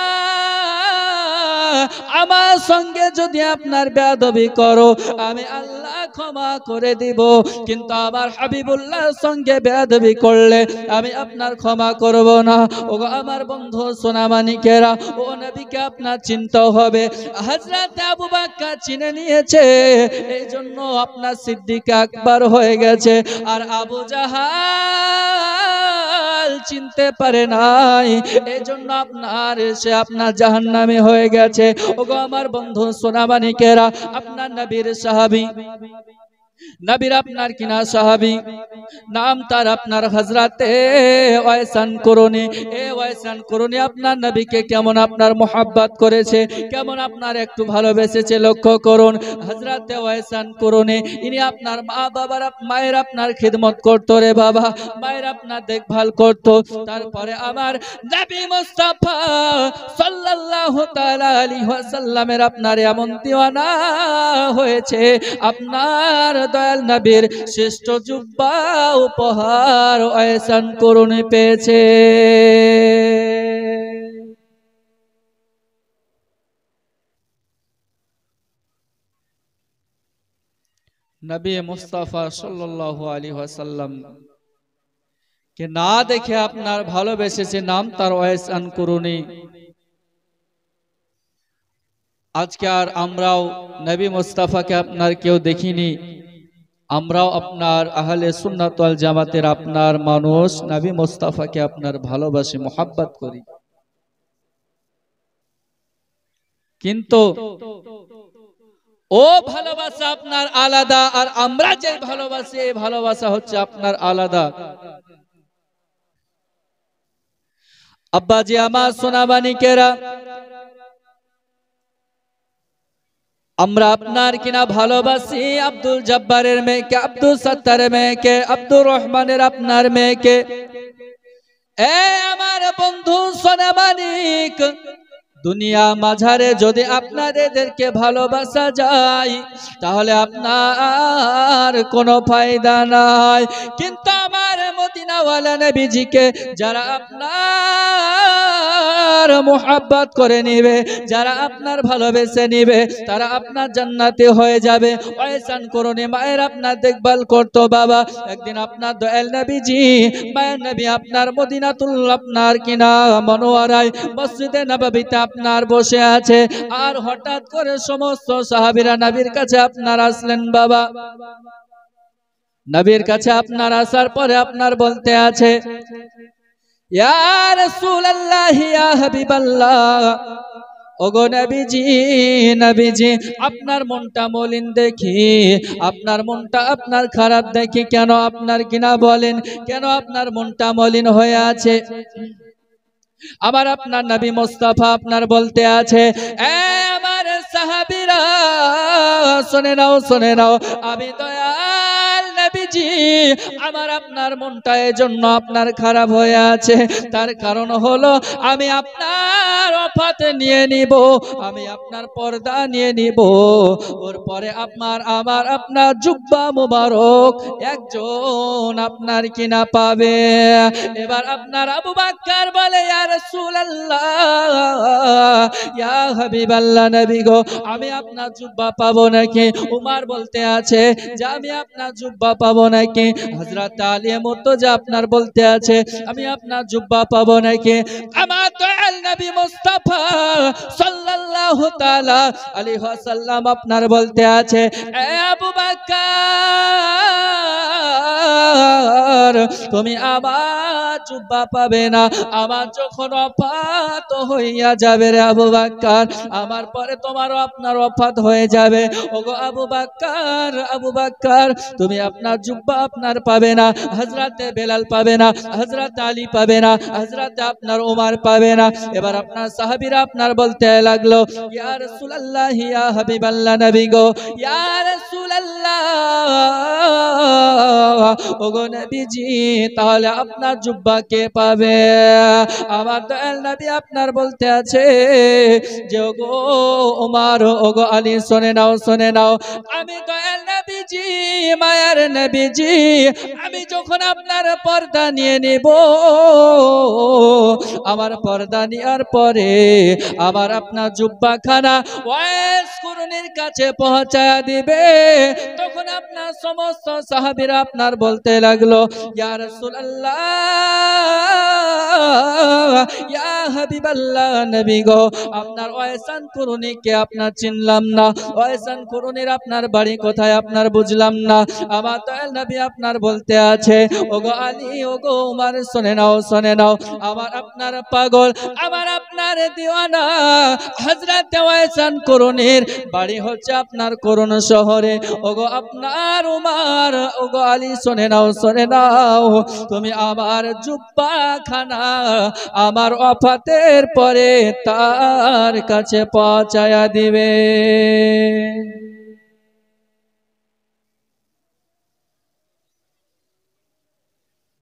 আমার সঙ্গে যদি আপনার বেয়াদবি করো, আমি আল্লাহ ক্ষমা করে দিব, কিন্তু আমার হাবিবুল্লাহর সঙ্গে বেয়াদবি করলে আমি আপনার ক্ষমা করব না। ওগো আমার বন্ধু সোনামানিকেরা, ও নবীকে আপনার চিনতে হবে। হযরত আবু বকর চিনে নিয়েছে, এই জন্য আপনার সিদ্দিক আকবর হয়ে গেছে, আর আবু জাহাল চিনতে পারে নাই, এই জন্য সে আপনার জাহান্নামী হয়ে গেছে। ওগো আমার বন্ধু সোনামানিকেরা, আপনার নবীর সাহাবী, নবীর আপনার কিনা সাহাবী, নাম তার আপনার হযরতে ওয়াইসান কুরনি। এ ওয়াইসান কুরনি আপনার নবীকে কেমন আপনার মোহাব্বত করেছে, কেমন আপনার একটু ভালোবেসেছে, লক্ষ্য করুন। হযরতে ওয়াইসান কুরনি ইনি আপনার মা বাবার মায়ের আপনার খিদমত করতো রে বাবা, মায়ের আপনার দেখভাল করতো। তারপরে আমার নবী মুস্তাফা সাল্লাল্লাহু তাআলা আলাইহি ওয়াসাল্লামের আপনার এমন দিওয়ানা হয়েছে, আপনার দয়াল নবীর শ্রেষ্ঠ জুব্বা উপহার ওয়াইসান কুরনি পেয়েছে। নবী মুস্তাফা সাল্লাল্লাহু আলাইহি ওয়াসাল্লাম কে না দেখে আপনার ভালোবেসেছে, নাম তার ওয়াইসান কুরনি। আজকে আর আমরাও নবী মুস্তাফাকে আপনার কেউ দেখিনি, আমরাও আপনার আহলে সুন্নাত ওয়াল জামাতের আপনার মানুষ নবী মুস্তাফাকে আপনার ভালোবাসি, মোহাব্বত করি, কিন্তু ও ভালোবাসা আপনার আলাদা, আর আমরা যে ভালোবাসি এই ভালোবাসা হচ্ছে আপনার আলাদা। আব্বাজি আমার সোনামানিকেরা, আমরা আপনার কিনা ভালোবাসি আব্দুল জব্বারের মেয়েকে, আব্দুল সত্তারের মেয়েকে, আব্দুর রহমানের আপনার মেয়েকে। এ আমার বন্ধু সোনামানিক, দুনিয়া মাঝারে যদি আপনাদেরকে ভালোবাসা যায় তাহলে আপনার কোনো ফায়দা নাই, কিন্তু আমার মদিনাওয়ালা নবীজিকে যারা আপনার মোহাব্বত করে নিবে, যারা আপনার ভালোবেসে নিবে, তারা আপনার জান্নাতে হয়ে যাবে। ওয়াইসান কুরনি মায়ের আপনার দেখভাল করতো বাবা। একদিন আপনার দয়াল নবীজি, মায়ের নবী আপনার মদিনাতুল আপনার কিনা মনোয়ারায় মসজিদে নববীতে আপনার বসে আছে, আর হঠাৎ করে সমস্ত সাহাবীরা নবীর কাছে আপনার আসলেন বাবা। নবীর কাছে আপনার আসার পরে আপনার বলতে আছে, ইয়া রাসূলুল্লাহ, ইয়া হাবিবাল্লাহ, ওগো নবীজি, নবীজি আপনার মনটা মলিন দেখি, আপনার মনটা আপনার খারাপ দেখি, কেন আপনার কিনা বলেন, কেন আপনার মনটা মলিন হয়ে আছে? আবার আপনার নবী মুস্তাফা আপনার বলতে আছে, এ আমার সাহাবীরা শুনে নাও, শুনে নাও, আমি দয়াল নবীজি, আমার আপনার মনটা এজন্য আপনার খারাপ হয়ে আছে, তার কারণ হলো আমি আপনার ওফাত নিয়ে নিব, আমি আপনার পর্দা নিয়ে নিব, ওর পরে আমার আপনার জুব্বা মুবারক একজন আপনার কিনা পাবে। এবার আপনার আবু বকর বলে, ইয়া রাসূলুল্লাহ, ইয়া হাবিবাল্লাহ, নবী গো, আমি আপনার জুব্বা পাবো নাকি? উমর বলতে আছে যে আমি আপনার জুব্বা পাবো নাকি? হযরত আলী মুর্তজা আপনার বলতে আছে আমি আপনার জুব্বা পাবো নাকি? আমার দয়াল নবী মুস্তাফা সাল্লাল্লাহু তাআলা আলাইহি ওয়াসাল্লাম আপনার বলতে আছে, এ আবু বকর, তুমি আবার জুব্বা পাবে না, আমার যখন ওফাত হইয়া যাবে রে আবু বকর, আমার পরে তোমারও আপনার ওফাত হয়ে যাবে। ওগো আবু বকর, আবু বকর, তুমি আপনার জুব্বা আপনার পাবে না, হযরতে বেলাল পাবে না, হযরত আলী পাবে না, হযরত আপনার ওমর পাবে না। এবার আপনার সাহাবীরা আপনার বলতে লাগলো, ইয়া রাসূলুল্লাহ ইয়া হাবিবাল্লাহ নবী গো, ইয়া রাসূলুল্লাহ ওগো নবীজি, তাহলে আপনার জুব্বা কে পাবে? আমার দয়াল নবী আপনার বলতে আছে যে ওগো ওমর, ওগো আলী, শুনে নাও, শুনে নাও, আমি দয়াল নবীজি, মায়ার নবীজি, আমি যখন আপনার পর্দা নিয়ে নেব, আমার পর্দা নেওয়ার পরে আবার আপনার জুব্বা খানা ওয়াইস কুরুনির কাছে পৌঁছায়া দিবে, তখন আপনার সমস্ত সাহাবীরা আপনার বলতে লাগলো, ইয়া রাসূলুল্লাহ ইয়া হাবিবাল্লাহ নবী গো, আপনার ওয়াইসান কুরুনিকে আপনার চিনলাম না, ওয়াইসান কুরুনির আপনার বাড়ি কোথায় আপনার বুঝলাম না। আমার দয়াল নবী আপনার বলতে আছে, ওগো আলী, ওগো উমর, শুনে নাও, শুনে নাও, আমার আপনার পাগল, আমার আপনার দিওয়ানা হযরত ওয়াইসান কুরুনির বাড়ি হচ্ছে আপনার করুন শহরে। ওগো আপনার উমর, ওগো আলী, শুনে নাও, শুনে নাও, তুমি আমার জুব্বা খানা আমার ওফাতের পরে তার কাছে পৌঁছায়া দিবে।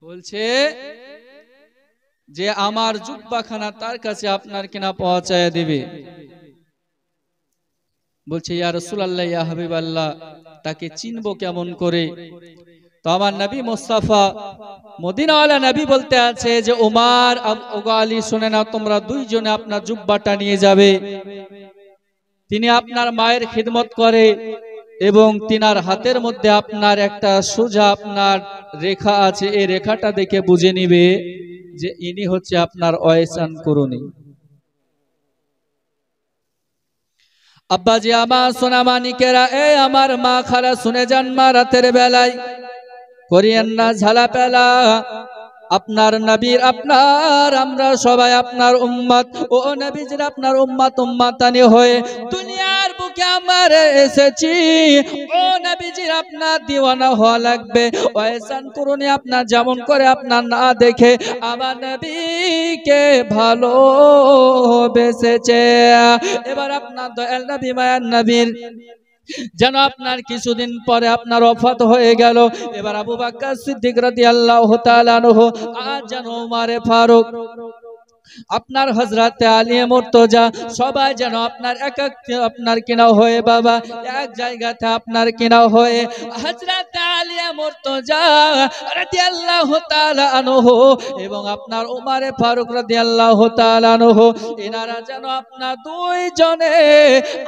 বলছে যে আমার জুব্বাখানা তার কাছে আপনার কিনা পৌঁছায়া দিবে। বলছে ইয়া রাসূলুল্লাহ ইয়া হাবিবাল্লাহ, তাকে চিনবো কেমন করে? তো আমার নবী মুস্তাফা মদিনাওয়ালা নবী বলতে আছে যে ওমর, ওগো আলী, শুনে নাও, তোমরা দুইজনে আপনার জুব্বাটা নিয়ে যাবে। তিনি আপনার মায়ের খিদমত করে এবং তিনার হাতের মধ্যে আপনার একটা সোজা আপনার রেখা আছে, এই রেখাটা দেখে বুঝে নিবে যে ইনি হচ্ছে আপনার ওয়াইসান কুরুনি। আব্বাজি আমার সোনা মানিকেরা, এই আমার মা খালা শুনে যান, মা রাতের বেলায় করিয়েন না ঝালাপেলা। আপনার নবীর, আপনার, আমরা সবাই আপনার উম্মত, ও নবীজির আপনার উম্মত, উম্মতানি হয়ে দুনিয়ার বুকে আমার এসেছি। ও নবীজির আপনার দিওয়ানা হওয়া লাগবে। ওয়াইসান কুরুনি আপনার যেমন করে আপনার না দেখে আমার নবীকে ভালোবেসেছে। এবার আপনার দয়াল নবী, মায়ার নবীর যেন আপনার কিছুদিন পরে আপনার ওফাত হয়ে গেল। এবার আবু বকর সিদ্দিক রাদিয়াল্লাহু তাআলা আনহু, আর যেন ওমর ফারুক, আপনার হযরত আলী মুর্তজা, সবাই যেন আপনার এক আপনার কিনা হয়ে বাবা এক জায়গাতে আপনার কিনা হয়ে হযরত আলী মুর্তজা রাদিয়াল্লাহু তাআলা আনহু এবং আপনার ওমর ফারুক রাদিয়াল্লাহু তাআলা আনহু, এনারা যেন আপনার দুইজনে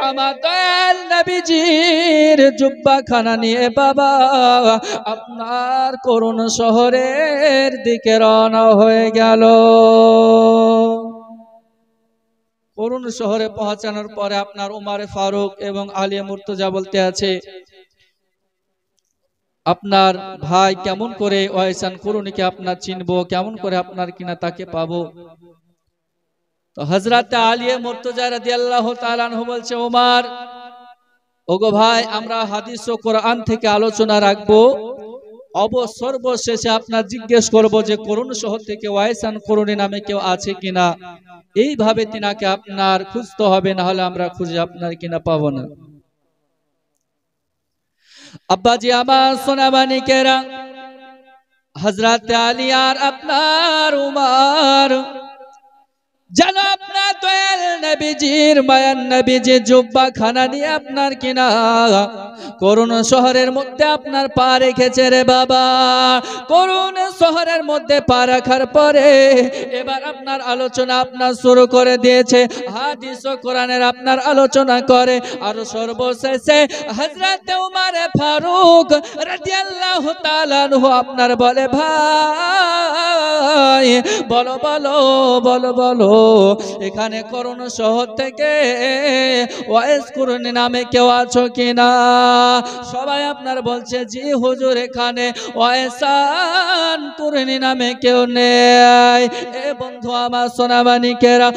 আমার দয়াল নবীজির জুব্বাখানা নিয়ে বাবা আপনার করুণ শহরের দিকে রওনা হয়ে গেল। করুণ শহরে পৌঁছানোর পরে আপনার ওমর ফারুক এবং আলী মুর্তজা বলতে আছে, আপনার ভাই কেমন করে ওয়াইসান কুরুনিকে আপনার চিনবো, কেমন করে আপনার কিনা তাকে পাবো? তো হযরত আলী মুর্তজা রাদিয়াল্লাহু তাআলা আনহু বলছে, ওমর, ওগো ভাই, আমরা হাদিস ও কোরআন থেকে আলোচনা রাখবো, সর্বশেষে আপনার জিজ্ঞেস করব যে করুণ শহর থেকে ওয়াইসান কুরুনি নামে কেউ আছে কিনা। এইভাবে তিনাকে আপনার খুঁজতে হবে, না হলে আমরা খুঁজে আপনার কিনা পাবো না। আব্বাজি আমার সোনা মানিকেরা, হযরত আলী আর আপনার উমর যেন আপনার দয়াল নবীজির, মায়ার নবীজি জুব্বা খানা নিয়ে আপনার কিনা করুণ শহরের মধ্যে আপনার পা রেখেছে রে বাবা। করুণ শহরের মধ্যে পা রাখার পরে এবার আপনার আলোচনা আপনার শুরু করে দিয়েছে, হাদিস ও কোরআনের আপনার আলোচনা করে। আর সর্বশেষে হযরত ওমর ফারুক রাদিয়াল্লাহু তাআলা আনহু আপনার বলে, ভাই বলো বলো বলো বলো, এখানে করুণ শহর থেকে ওয়াইস কুরুনি নামে কেউ আছো কিনা? সবাই আপনার বলছে, জি হুজুর, এখানে ওয়াইসান কুরুনি নামে কেউ নেই। বন্ধু আমার সোনামানিকেরা,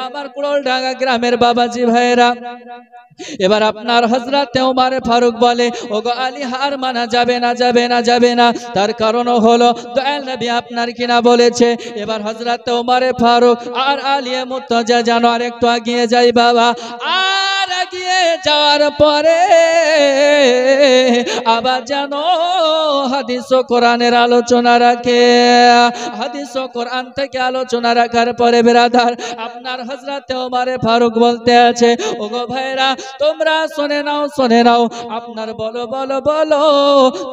আমার কুড়োলডাঙ্গা গ্রামের বাবাজি ভাইরা, এবার আপনার হযরতে ওমর ফারুক বলে, ওগো আলী হার মানা যাবে না, যাবে না, যাবে না। তার কারণ হলো দয়াল নবী আপনার কিনা বলেছে। এবার হযরতে ওমর ফারুক আর আলী মুর্তজা যেন আর একটু এগিয়ে যায় বাবা। আর এগিয়ে যাওয়ার পরে আবার যেন হাদিস ও কোরআনের আলোচনা রাখে। হাদিস ও কোরআন থেকে আলোচনা রাখার পরে ব্রাদার আপনার হযরতে ওমর ফারুক বলতে আছে, ওগো ভাইরা তোমরা শুনে নাও, শুনে নাও। আপনার বলো বলো বলো,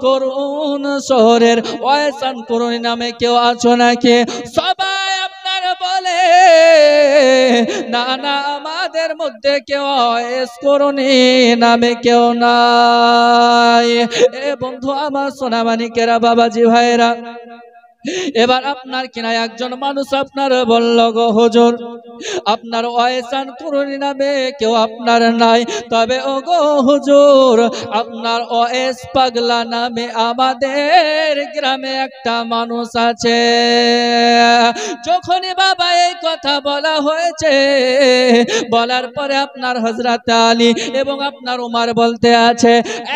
করুন শহরের ওয়াইসান করুন নামে কেউ আছো নাকি? সবাই আপনার বলে, না না, আমাদের মধ্যে কেউ ওয়াইস করুনি নামে কেউ নাই। এ বন্ধু আমার সোনামানিকেরা, বাবাজি ভাইরা, এবার আপনার কিনা একজন মানুষ আপনার বলল, গো হুজুর আপনার ওয়াইসান কুরুনি নামে কেউ আপনার নাই, তবে ও গো হুজুর আপনার ওয়াইস পাগলা নামে আমাদের গ্রামে একটা মানুষ আছে। যখনই বাবা এই কথা বলা হয়েছে, বলার পরে আপনার হযরত আলী এবং আপনার উমর বলতে আছে,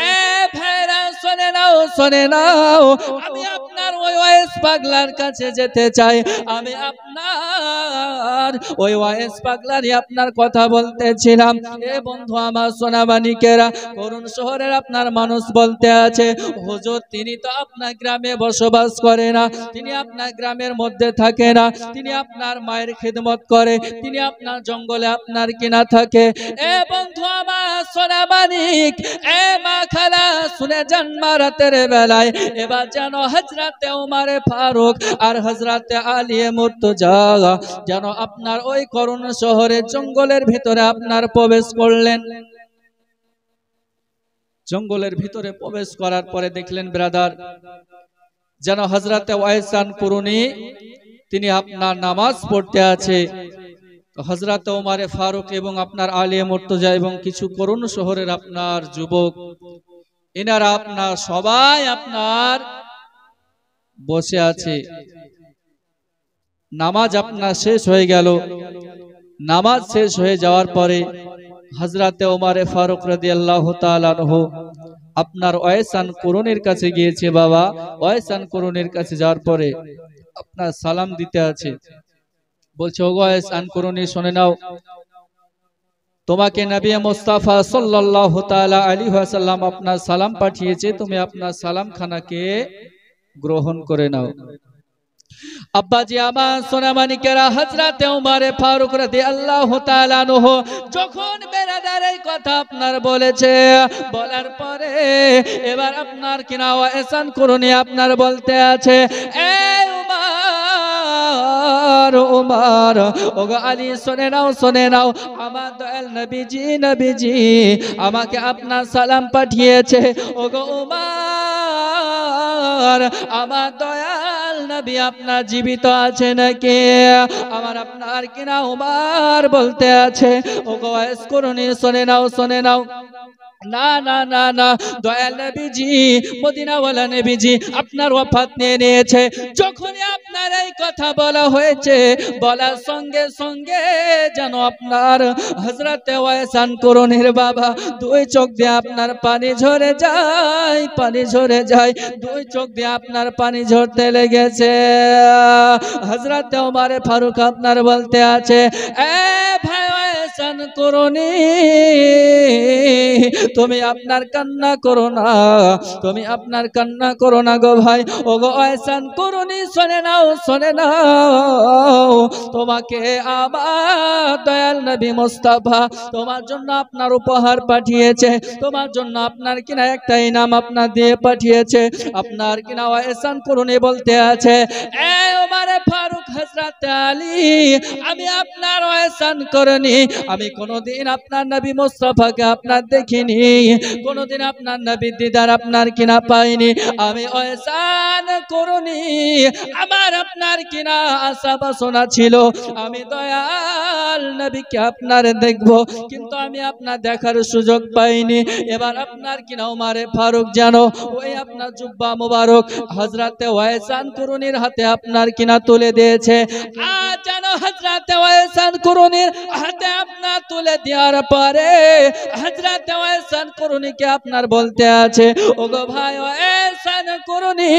এ ভাইরা শুনে নাও, শুনে নাও, আমি আপনার ওই ওয়াইস পাগলার কাছে যেতে চাই। আমি আপনার ওই ওয়াইস পাগলারই আপনার কথা বলতেছিলাম। এ বন্ধু আমার সোনামানিকেরা, করুন শহরের আপনার মানুষ বলতে আছে, হুজুর তিনি তো আপনার গ্রামে বসবাস করে না, তিনি আপনার গ্রামের মধ্যে থাকে না, তিনি আপনার মায়ের খিদমত করে, তিনি আপনার জঙ্গলে আপনার কিনা থাকে। এ বন্ধু আমার সোনামানিক, এ মা খালা শুনে যান রাতের বেলায়, এবার যেন হযরতে ওমর ফারুক আর হযরতে আলী মুর্তজা যেন আপনার ওই করুণ শহরের জঙ্গলের ভিতরে আপনার প্রবেশ করলেন। জঙ্গলের ভিতরে প্রবেশ করার পরে দেখলেন ব্রাদার, যেন হযরতে ওয়াইসান কুরুনি তিনি আপনার নামাজ পড়তে আছে। হযরতে ওমর ফারুক এবং আপনার আলী মুর্তজা এবং কিছু করুণ শহরের আপনার যুবক, এনারা আপনার সবাই আপনার বসে আছে। নামাজ আপনার শেষ হয়ে গেল। নামাজ শেষ হয়ে যাওয়ার পরে হযরতে ওমর ফারুক রাদিয়াল্লাহু তাআলা আনহু আপনার ওয়াইসান কুরুনির কাছে গিয়েছে। বাবা ওয়াইসান কুরুনির কাছে যাওয়ার পরে আপনার সালাম দিতে আছে। বলছে, ওগো ওয়াইসান কুরুনি শুনে নাও, তোমাকে নবী মুস্তাফা সাল্লাল্লাহু তাআলা আলাইহি ওয়াসাল্লাম আপনার সালাম পাঠিয়েছে, তুমি আপনার সালাম খানাকে গ্রহণ করে নাও। আব্বাজি আমার সোনামানিকেরা, হযরতে ওমর ফারুক রাদিয়াল্লাহু তাআলা আনহু যখন বেরাদার এই কথা আপনার বলেছে, বলার পরে এবার আপনার কিনা ওয়াইসান কুরুনি আপনার বলতে আছে, এ উমর উমর, ওগো আলী শুনে নাও, শুনে নাও, আমার দয়াল নবীজি, নবীজি আমাকে আপনার সালাম পাঠিয়েছে। ওগো উমর, আমার দয়াল নবী আপনার জীবিত আছে নাকি? আমার আপনার কিনা উমর বলতে আছে, ওগো ওয়াইস কুরুনি শুনে নাও, শুনে নাও, না না না না, দয়াল নবীজি, মদিনাওয়ালা নবীজি আপনার ওয়াফাত নিয়ে নিয়েছে। যখনই আপনার এই কথা বলা হয়েছে, বলার সঙ্গে সঙ্গে যেন আপনার হযরতে ওয়াইসান কুরুনির বাবা দুই চোখ দিয়ে আপনার পানি ঝরে যায়, পানি ঝরে যায়, দুই চোখ দিয়ে আপনার পানি ঝরতে লেগেছে। হযরতে ওমর ফারুক আপনার বলতে আছে, এ ভাই ওয়াইসান কুরুনি, তুমি আপনার কান্না করো না, তুমি আপনার কান্না করো না গো ভাই। ওগো ওয়াইসান কুরুনি শুনে নাও, শুনে নাও, তোমাকে আমার দয়াল নবী মুস্তাফা তোমার জন্য আপনার উপহার পাঠিয়েছে, তোমার জন্য আপনার কিনা একটা ইনাম আপনার দিয়ে পাঠিয়েছে। আপনার কিনা ওয়াইসান কুরুনি বলতে আছে, এ ওমর ফারুক, হযরতে আলী, আমি আপনার ওয়াইসান কুরুনি, আমি কোনোদিন আপনার নবী মুস্তাফাকে আপনার দেখিনি, কোনোদিন আপনার নবীর দিদার আপনার কিনা পাইনি। আমি ওয়াইসান কুরুনি, আমার আপনার কিনা আশা বাসনা ছিল, আমি দয়াল নবীকে আপনার দেখব, কিন্তু আমি আপনার দেখার সুযোগ পাইনি। এবার আপনার কিনা ওমর ফারুক জানো ওই আপনার জুব্বা মুবারক হযরতে ওয়াইসান কুরুনির হাতে আপনার কিনা তুলে দিয়েছে। আজ হযরত ওয়াইসান কুরুনির হাতে আপনার তুলে দেওয়ার পরে হযরত ওয়াইসান কুরুনিকে আপনার বলতে আছে, ওগো ভাই ওয়াইসান কুরুনি,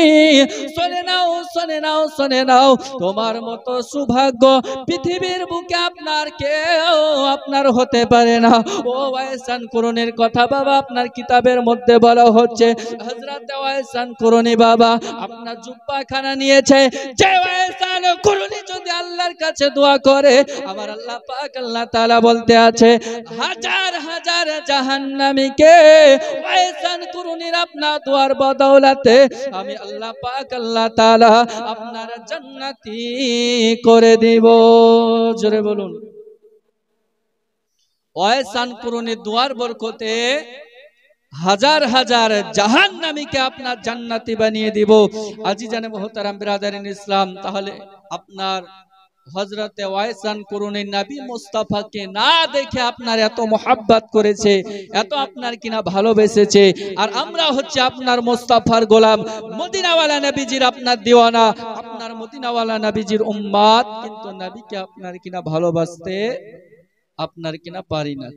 শুনে নাও শুনে নাও শুনে নাও, তোমার মতো সৌভাগ্য পৃথিবীর বুকে আপনার কেউ আপনার হতে পারে না। ও ওয়াইসান কুরুনির কথা বাবা আপনার কিতাবের মধ্যে বলা হচ্ছে, হযরত ওয়াইসান কুরুনি বাবা আপনার জুব্বাখানা নিয়েছে। যে ওয়াইসান কুরুনি যদি আল্লাহর কাছে দোয়া করে, আমার আল্লাহ পাক আল্লাহ তাআলা বলতে আছে, হাজার হাজার জাহান্নামীকে ওয়াইসান কুরুনির আপনার দোয়ার বদৌলতে আমি আল্লাহ পাক আল্লাহ তাআলা আপনার জান্নাতি করে দিব। জোরে বলুন। ওয়াইসান কুরুনির দোয়ার বরকতে হাজার হাজার জাহান্নামীকে আপনার জান্নাতি বানিয়ে দিব। আজিজানে মুহতারাম বিরাদারিন ইসলাম, তাহলে আপনার হযরতে ওয়াইসান কুরুনি নবী মুস্তাফাকে না দেখে আপনার এত মোহাব্বত করেছে, এত আপনার কিনা ভালোবেসেছে। আর আমরা হচ্ছে আপনার মুস্তাফার গোলাম, মদিনাওয়ালা নবীজির আপনার দিওয়ানা, আপনার মদিনাওয়ালা নবীজির উম্মত, কিন্তু নবীকে আপনার কিনা ভালোবাসতে আপনার কিনা পারি না।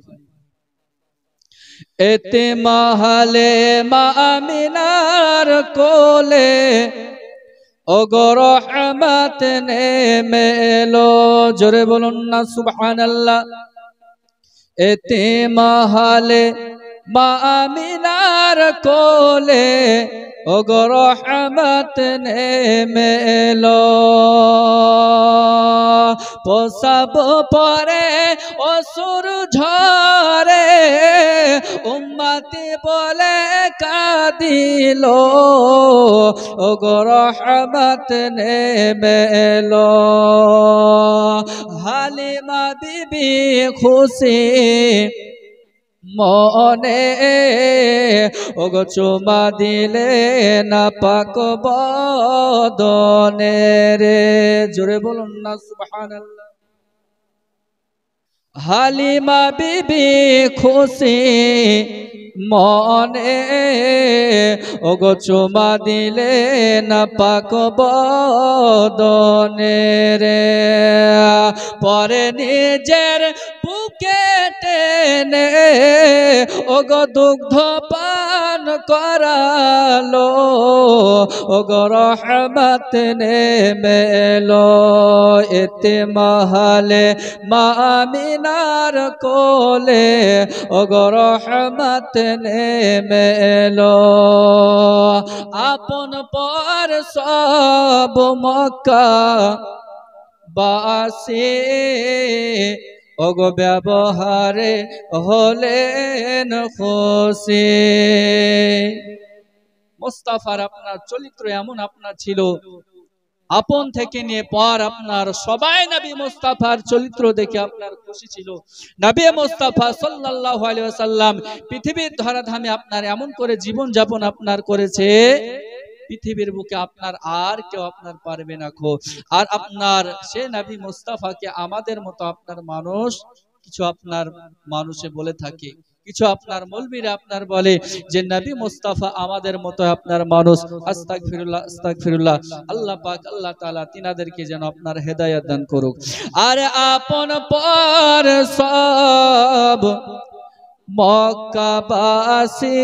এতে মহলে মা আমিনার কোলে ওগো রহমত নেমে এলো। জোরে বলুন না সুবহানাল্লাহ। এতে মহলে মা আমিনার কোলে ওগো রহমত নেমে এলো। প্রসব পরে অসুর ঝরে উম্মতি বলে কাঁদিল, ওগো রহমত নেমে এলো। হালিমা বিবি খুশি মনে ওগো চুমা দিলে না পাক বদনে রে। জোরে বলুন না সুবহানাল্লাহ। হালিমা বিবি খুশি মনে ওগো চুমা দিলে না পাক বদনে রে। পরে নিজের বুকে টেনে ওগো দুগ্ধ পান করালো, ওগো রহমত নেমে এলো। এতে মহলে মা আমিনার কোলে ওগো রহমত নেমে এলো। আপন পর সব মক্কা বাসী ওগো ব্যবহারে হলেন খুশি। মুস্তাফার আপনার চরিত্র এমন আপনার ছিল, আপন থেকে নিয়ে পর আপনার সবাই নবী মুস্তাফার চরিত্র দেখে আপনার খুশি ছিল। নবী মুস্তাফা সাল্লাল্লাহু আলাইহি ওয়াসাল্লাম পৃথিবীর ধরাধামে আপনার এমন করে জীবন যাপন আপনার করেছে, পৃথিবীর বুকে আপনার আর কেউ আপনার পারবে না খো। আর আপনার সে নবী মুস্তাফাকে আমাদের মতো আপনার মানুষ, কিছু আপনার মানুষে বলে থাকে, কিছু আপনার মৌলবীরা আপনার বলে যে নবী মুস্তাফা আমাদের মতো আপনার মানুষ। আস্তাগফিরুল্লাহ আস্তাগফিরুল্লাহ। আল্লাহ পাক আল্লাহ তাআলা তিনাদেরকে যেন আপনার হেদায়েত দান করুক। আর আপন পর সব মক্কাবাসী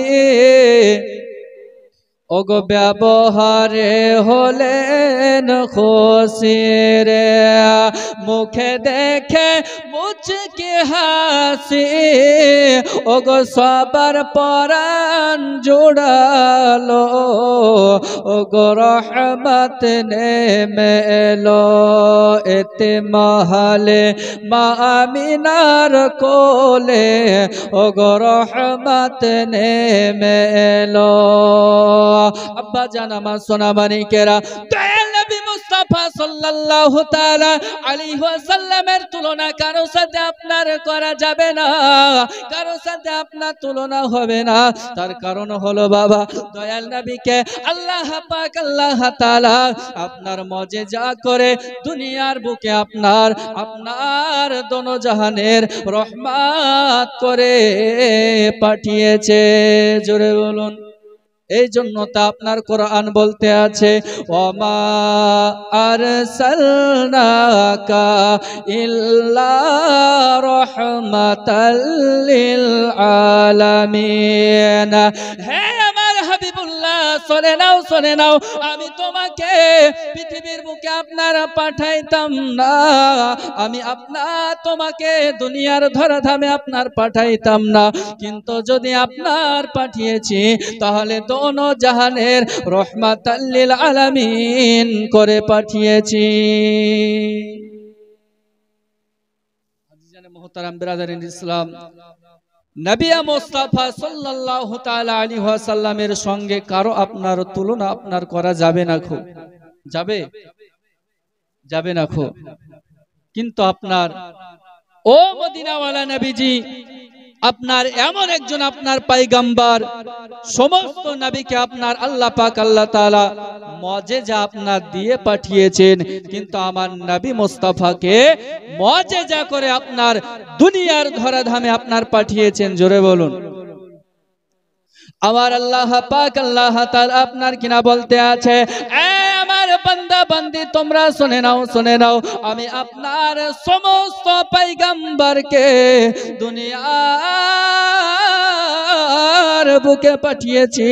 ওগো ব্যবহারে হলেন খুশি রে। মুখে দেখে মুচকি হাসি ওগো সবার পরাণ জোড়ালো, ওগো রহমত নেমে এলো। এতে মহলে মা আমিনার কোলে ওগো রহমত নেমে এলো। আব্বা জান আমার সোনা মানিকেরা, দয়াল নবী মুস্তাফা সাল্লাল্লাহু তাআলা আলাইহি ওয়াসাল্লামের তুলনা কারো সাথে আপনার করা যাবে না, কারো সাথে আপনার তুলনা হবে না। তার কারণ হলো বাবা দয়াল নবীকে আল্লাহ পাক আল্লাহ তাআলা আপনার মুজিজা করে দুনিয়ার বুকে আপনার দোনো জাহানের রহমত করে পাঠিয়েছে। জোরে বলুন। এই জন্য তা আপনার কোরআন বলতে আছে ওমা আরসালনাকা ইল্লা রাহমাতাল লিল আলামিন। হে আমার হাবিবুল্লাহ, শুনে নাও আমি তোমাকে পৃথিবীর বুকে আপনার পাঠাইতাম না, আমি তোমাকে দুনিয়ার ধরাধামে আপনার পাঠাইতাম না, কিন্তু যদি আপনার পাঠিয়েছি তাহলে দোনো জাহানের রহমাতাল লিল আলামিন করে পাঠিয়েছি। মোহতারাম বিরাদারিন ইসলাম, নবী মুস্তাফা সাল্লাল্লাহু তাআলা আলাইহি ওয়াসাল্লামের সঙ্গে কারো আপনার তুলনা আপনার করা যাবে না, যাবে না। কিন্তু আপনার ও মদিনাওয়ালা নবীজি, আপনার এমন একজন আপনার পয়গম্বর, সমস্ত নবীকে আপনার আল্লাহ পাক আল্লাহ তাআলা মুজিজা আপনার দিয়ে পাঠিয়েছেন, কিন্তু আমার নবী মুস্তাফাকে মুজিজা করে আপনার দুনিয়ার ধরাধামে আপনার পাঠিয়েছেন। জোরে বলুন। আমার আল্লাহ পাক আল্লাহ তাআলা আপনার কিনা বলতে আছে, আমার বান্দা বান্দি তোমরা শুনে নাও, আমি আপনার সমস্ত পয়গম্বরকে দুনিয়ার বুকে পাঠিয়েছি,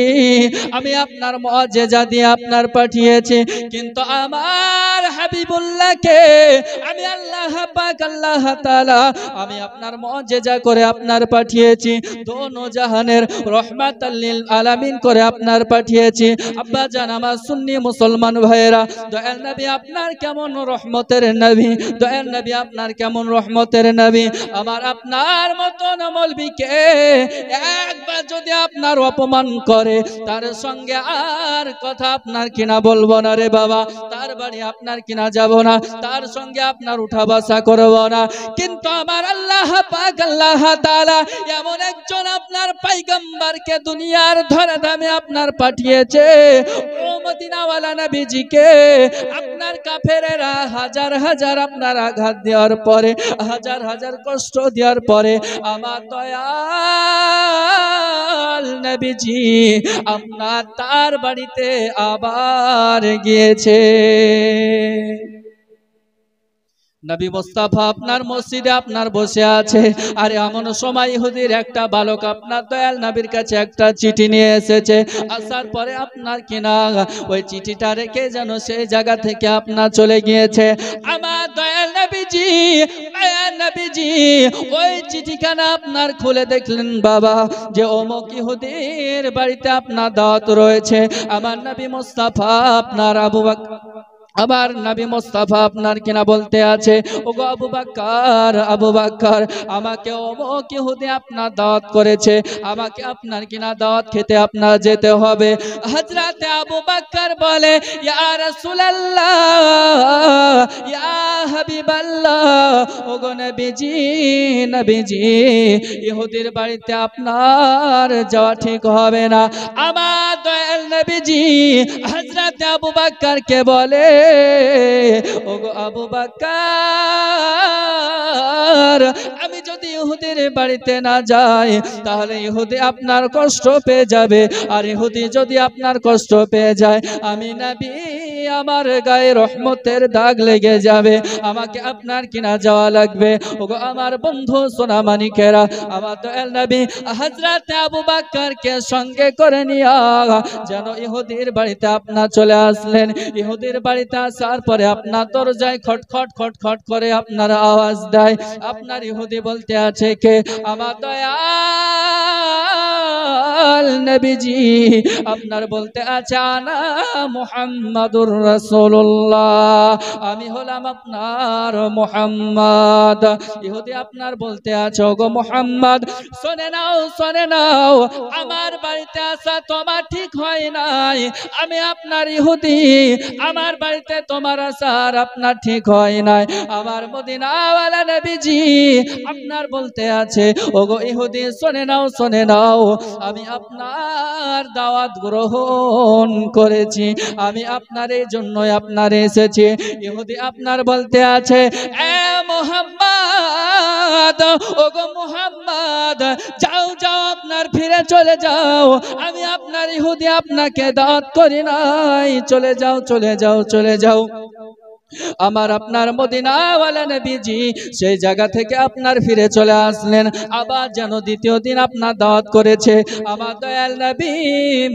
আমি আপনার মুজিজা দিয়ে আপনার পাঠিয়েছি, কিন্তু আমার হাবিবুল্লাহকে আমি আল্লাহ পাক আল্লাহ তাআলা আমি আপনার মুজিজা করে আপনার পাঠিয়েছি, দোনো জাহানের রহমাতাল লিল আলামিন করে আপনার পাঠিয়েছি। আব্বা জান আমার সুন্নি মুসলমান ভাইয়েরা, দয়াল নবী আপনার কেমন রহমতের নবী, দয়াল নবী আপনার কেমন রহমতের নবী। আমার আপনার মতন মৌলবীকে একবার যদি আপনার অপমান করে, তার সঙ্গে আর কথা আপনার কিনা বলবো না রে বাবা, তার বাড়ি আপনার কিনা যাব না, তার সঙ্গে আপনার উঠা বসা করব না। কিন্তু আমার আল্লাহ পাক আল্লাহ তাআলা এমন একজন আপনার পয়গম্বরকে দুনিয়ার ধরাধামে আপনার পাঠিয়েছে, ও মদিনাওয়ালা নবীজিকে আপনার কাফেরেরা হাজার হাজার আপনার আঘাত দেওয়ার পরে, হাজার হাজার কষ্ট দেওয়ার পরে, আমার দয়াল নবীজি আপনার তার বাড়িতে আবার গিয়েছে। নবী মুস্তাফা আপনার মসজিদে আপনার বসে আছে, আর এমন সময় ইহুদির একটা বালক আপনার দয়াল নবীর কাছে একটা চিঠি নিয়ে এসেছে। আসার পরে আপনার কিনা ওই চিঠিটা রেখে যেন সেই জায়গা থেকে আপনার চলে গিয়েছে। আমার দয়াল নবীজি ওই চিঠিখানা আপনার খুলে দেখলেন বাবা, যে অমুক ইহুদির বাড়িতে আপনার দাওয়াত রয়েছে। আমার নবী মুস্তাফা আপনার আবার নবী মুস্তাফা আপনার কিনা বলতে আছে, ওগো আবু বকর, আমাকে অমুক ইহুদি আপনার দাওয়াত করেছে, আমাকে আপনার কিনা দাওয়াত খেতে আপনার যেতে হবে। হযরতে আবু বকর বলে, ইয়া রাসূলুল্লাহ, ইয়া হাবিবাল্লাহ, ওগো নবীজি, ইহুদির বাড়িতে আপনার যাওয়া ঠিক হবে না। আমার দয়াল নবীজি হযরতে আবু বকরকে বলে, ওগো আবু বকর, আমি যদি ইহুদির বাড়িতে না যাই তাহলে ইহুদি আপনার কষ্ট পেয়ে যাবে, আর ইহুদি যদি আপনার কষ্ট পেয়ে যায়, আমি নবী আমার গায়ে রহমতের দাগ লেগে যাবে, আমাকে আপনার কিনা যাওয়া লাগবে। ওগো আমার বন্ধু সোনামানিকেরা, আমার দয়াল নবী হযরতে আবু বকরকে সঙ্গে করে নিয়া যেন ইহুদির বাড়িতে আপনার চলে আসলেন। ইহুদির বাড়িতে আসার পরে আপনার দরজায় খটখট খটখট করে আপনার আওয়াজ দেয়। আপনার ইহুদি বলতে আছে, কে? আমার দয়াল নবীজি আপনার বলতে আছে, আনা মুহাম্মাদুর রাসূলুল্লাহ, আমি হলাম আপনার মুহাম্মদ। ইহুদি আপনার বলতে আছে, ওগো মুহাম্মদ, শুনে নাও, আমার বাড়িতে আসা তোমার ঠিক হয় নাই, আমি আপনার ইহুদি, আমার বাড়িতে তোমার আসার আপনার ঠিক হয় নাই। আমার মদিনাওয়ালা নবীজি আপনার বলতে আছে, ওগো ইহুদি শুনে নাও, আমি আপনার দাওয়াত গ্রহণ করেছি, আমি আপনার এই জন্যই আপনার এসেছি। ইহুদি আপনার বলতে আছে, এ মুহাম্মদ, ওগো মুহাম্মদ, যাও যাও আপনার ফিরে চলে যাও, আমি আপনার ইহুদি আপনাকে দাওয়াত করি নাই, চলে যাও চলে যাও চলে যাও। আমার আপনার মদিনাওয়ালা নবীজি সেই জায়গা থেকে আপনার ফিরে চলে আসলেন, আবার যেন দ্বিতীয় দিন আপনার দাওয়াত করেছে। আমার দয়াল নবী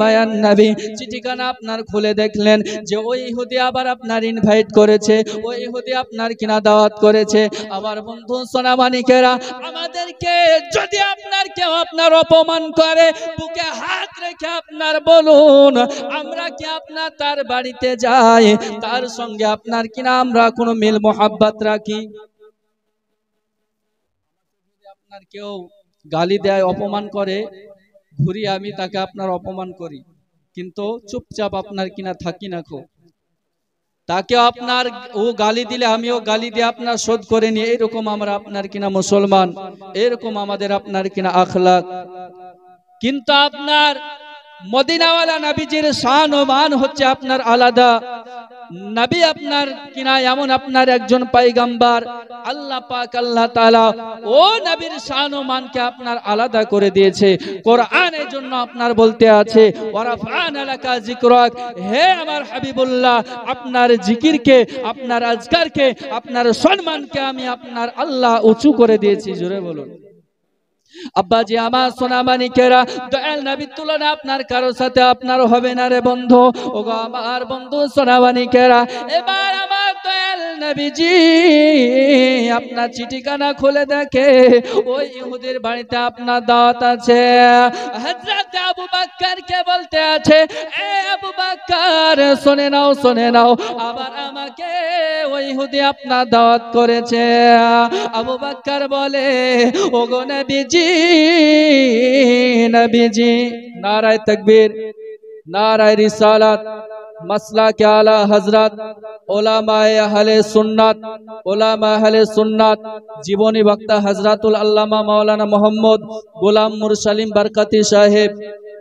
মায়ান নবী চিঠিখানা আপনার খুলে দেখলেন যে ওই ইহুদি আবার আপনার ইনভাইট করেছে, ওই ইহুদি আপনার কিনা দাওয়াত করেছে। আমার বন্ধু সোনামানিকেরা, আমাদেরকে যদি আপনার কেউ আপনার অপমান করে, বুকে হাত রেখে আপনার বলুন, আমরা কি আপনার তার বাড়িতে যাই, তার সঙ্গে আপনার কিনা আমরা কোনো মিল মোহাব্বত রাখি? আপনার কেউ গালি দেয়, অপমান করে, ঘুরি আমি তাকে আপনার অপমান করি, কিন্তু চুপচাপ আপনার কিনা থাকি না, খো তাকে আপনার ও গালি দিলে আমিও গালি দিয়ে আপনার শোধ করে নি, এরকম আমরা আপনার কিনা মুসলমান, এরকম আমাদের আপনার কিনা আখলাক। কিন্তু আপনার মদিনাওয়ালা নবীজির শান ও মান হচ্ছে আপনার আলাদা। নবী আপনার কিনা এমন আপনার একজন পয়গম্বর, আল্লাহ পাক আল্লাহ তাআলা ও নবীর শান ও মানকে আপনার আলাদা করে দিয়েছে। কোরআনের জন্য আপনার বলতে আছে, ওয়ারাফানা লাকা যিকরাক, হে আমার হাবিবুল্লাহ, আপনার জিকিরকে, আপনার আজকারকে, আপনার সম্মানকে আমি আপনার আল্লাহ উঁচু করে দিয়েছি। জোরে বলুন। আব্বাজি আমার সোনামানিকেরা, দয়াল নবীর তুলনা আপনার কারো সাথে আপনার হবে না রে বন্ধু। ওগো আমার বন্ধু সোনামানিকেরা, এবার আমার দয়াল নবীজি আপনার চিঠিখানা খুলে দেখে ওই ইহুদির বাড়িতে আপনার দাওয়াত আছে। হযরত আবু বকরকে বলতে আছে, এ আবু বকর শুনে নাও শুনে নাও, আবার আমাকে ওই ইহুদি আপনার দাওয়াত করেছে। আবু বকর বলে, ওগো নবীজি, নবীজি, নারায়ে তাকবীর, নারায়ে রিসালাত, মাসলাকে আলা হযরত, উলামায়ে আহলে সুন্নাত, উলামা আহলে সুন্নাত, জীবনী বক্তা হযরতুল আল্লামা মাওলানা মোহাম্মদ গোলাম মুরসালিম বরকতি সাহেব,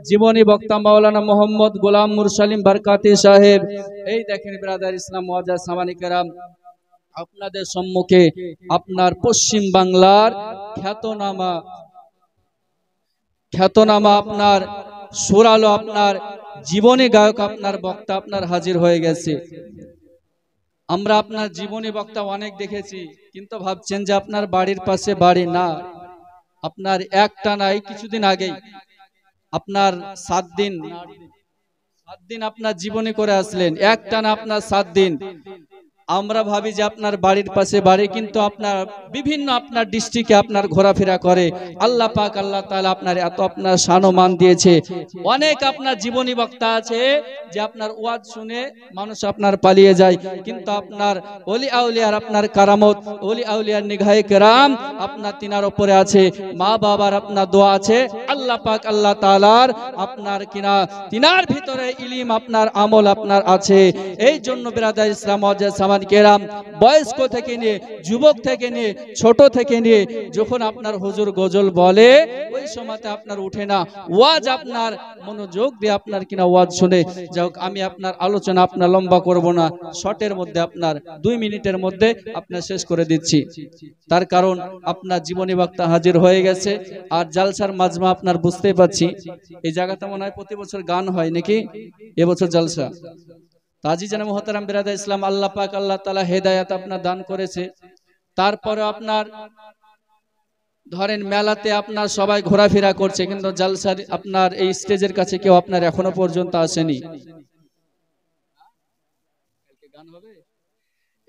জীবনী বক্তা মাওলানা মোহাম্মদ গোলাম মুরসালিম বরকতি সাহেব। এই দেখেন ব্রাদার ইসলাম মুআজ্জাজ সামানি কেরাম, আপনাদের সম্মুখে আপনার পশ্চিম বাংলার খ্যাতনামা আপনার সুরালো আপনার জীবনী গায়ক আপনার বক্তা আপনার হাজির হয়ে গেছে। আমরা আপনার জীবনী বক্তা অনেক দেখেছি, কিন্তু ভাবছেন যে আপনার বাড়ির পাশে বাড়ি না, আপনার একটা নাই। কিছুদিন আগেই আপনার 7 দিন আপনার জীবনী করে আসলেন, একটা না আপনার 7 দিন। আমরা ভাবি যে আপনার বাড়ির পাশে বাড়ি, কিন্তু আপনার বিভিন্ন আপনার ডিস্ট্রিক্টে আপনার ঘোরাফেরা করে। আল্লাহ পাক আল্লাহ তাআলা আপনার এত আপনার শানমান দিয়েছে। অনেক আপনার জীবনী বক্তা আছে যে আপনার ওয়াজ শুনে মানুষ আপনার পালিয়ে যায়, কিন্তু আপনার ওলি আউলিয়ার আপনার কারামত, ওলি আউলিয়ার নিগাহে কেরাম আপনার তিনার উপরে আছে। মা বাবার আপনার দোয়া আছে, আল্লাহ পাক আল্লাহ তাআলার আপনার কিনা তিনার ভিতরে ইলম আপনার আমল আপনার আছে। এই জন্য বিরাদার ইসলাম মুআজ্জাজ সামানি কেরাম, বয়স্ক থেকে নিয়ে যুবক থেকে নিয়ে ছোট থেকে নিয়ে যখন আপনার হুজুর গজল বলে ওই সময়তে আপনার উঠে না, ওয়াজ আপনার মনোযোগ দিয়ে আপনার কিনা ওয়াজ শুনে। যাক, আমি আপনার আলোচনা আপনার লম্বা করব না, শর্টের মধ্যে আপনার 2 মিনিটের মধ্যে আপনার শেষ করে দিচ্ছি। তার কারণ আপনার জীবনী বক্তা হাজির হয়ে গেছে, আর জালসার মাজমা আপনার বুঝতেই পাচ্ছি। এই জায়গাতে মনে হয় প্রতি বছর গান হয় নাকি, এবছর জালসা। তাজি জানা মুহতারাম বিরাদার ইসলাম, আল্লাহ পাক আল্লাহ তাআলা হেদায়েত আপনার দান করেছে। তারপরে আপনার ধরেন মেলাতে আপনার সবাই ঘোরাফেরা করছে, কিন্তু জালসার আপনার এই স্টেজের কাছে কেউ আপনার এখনো পর্যন্ত আসেনি।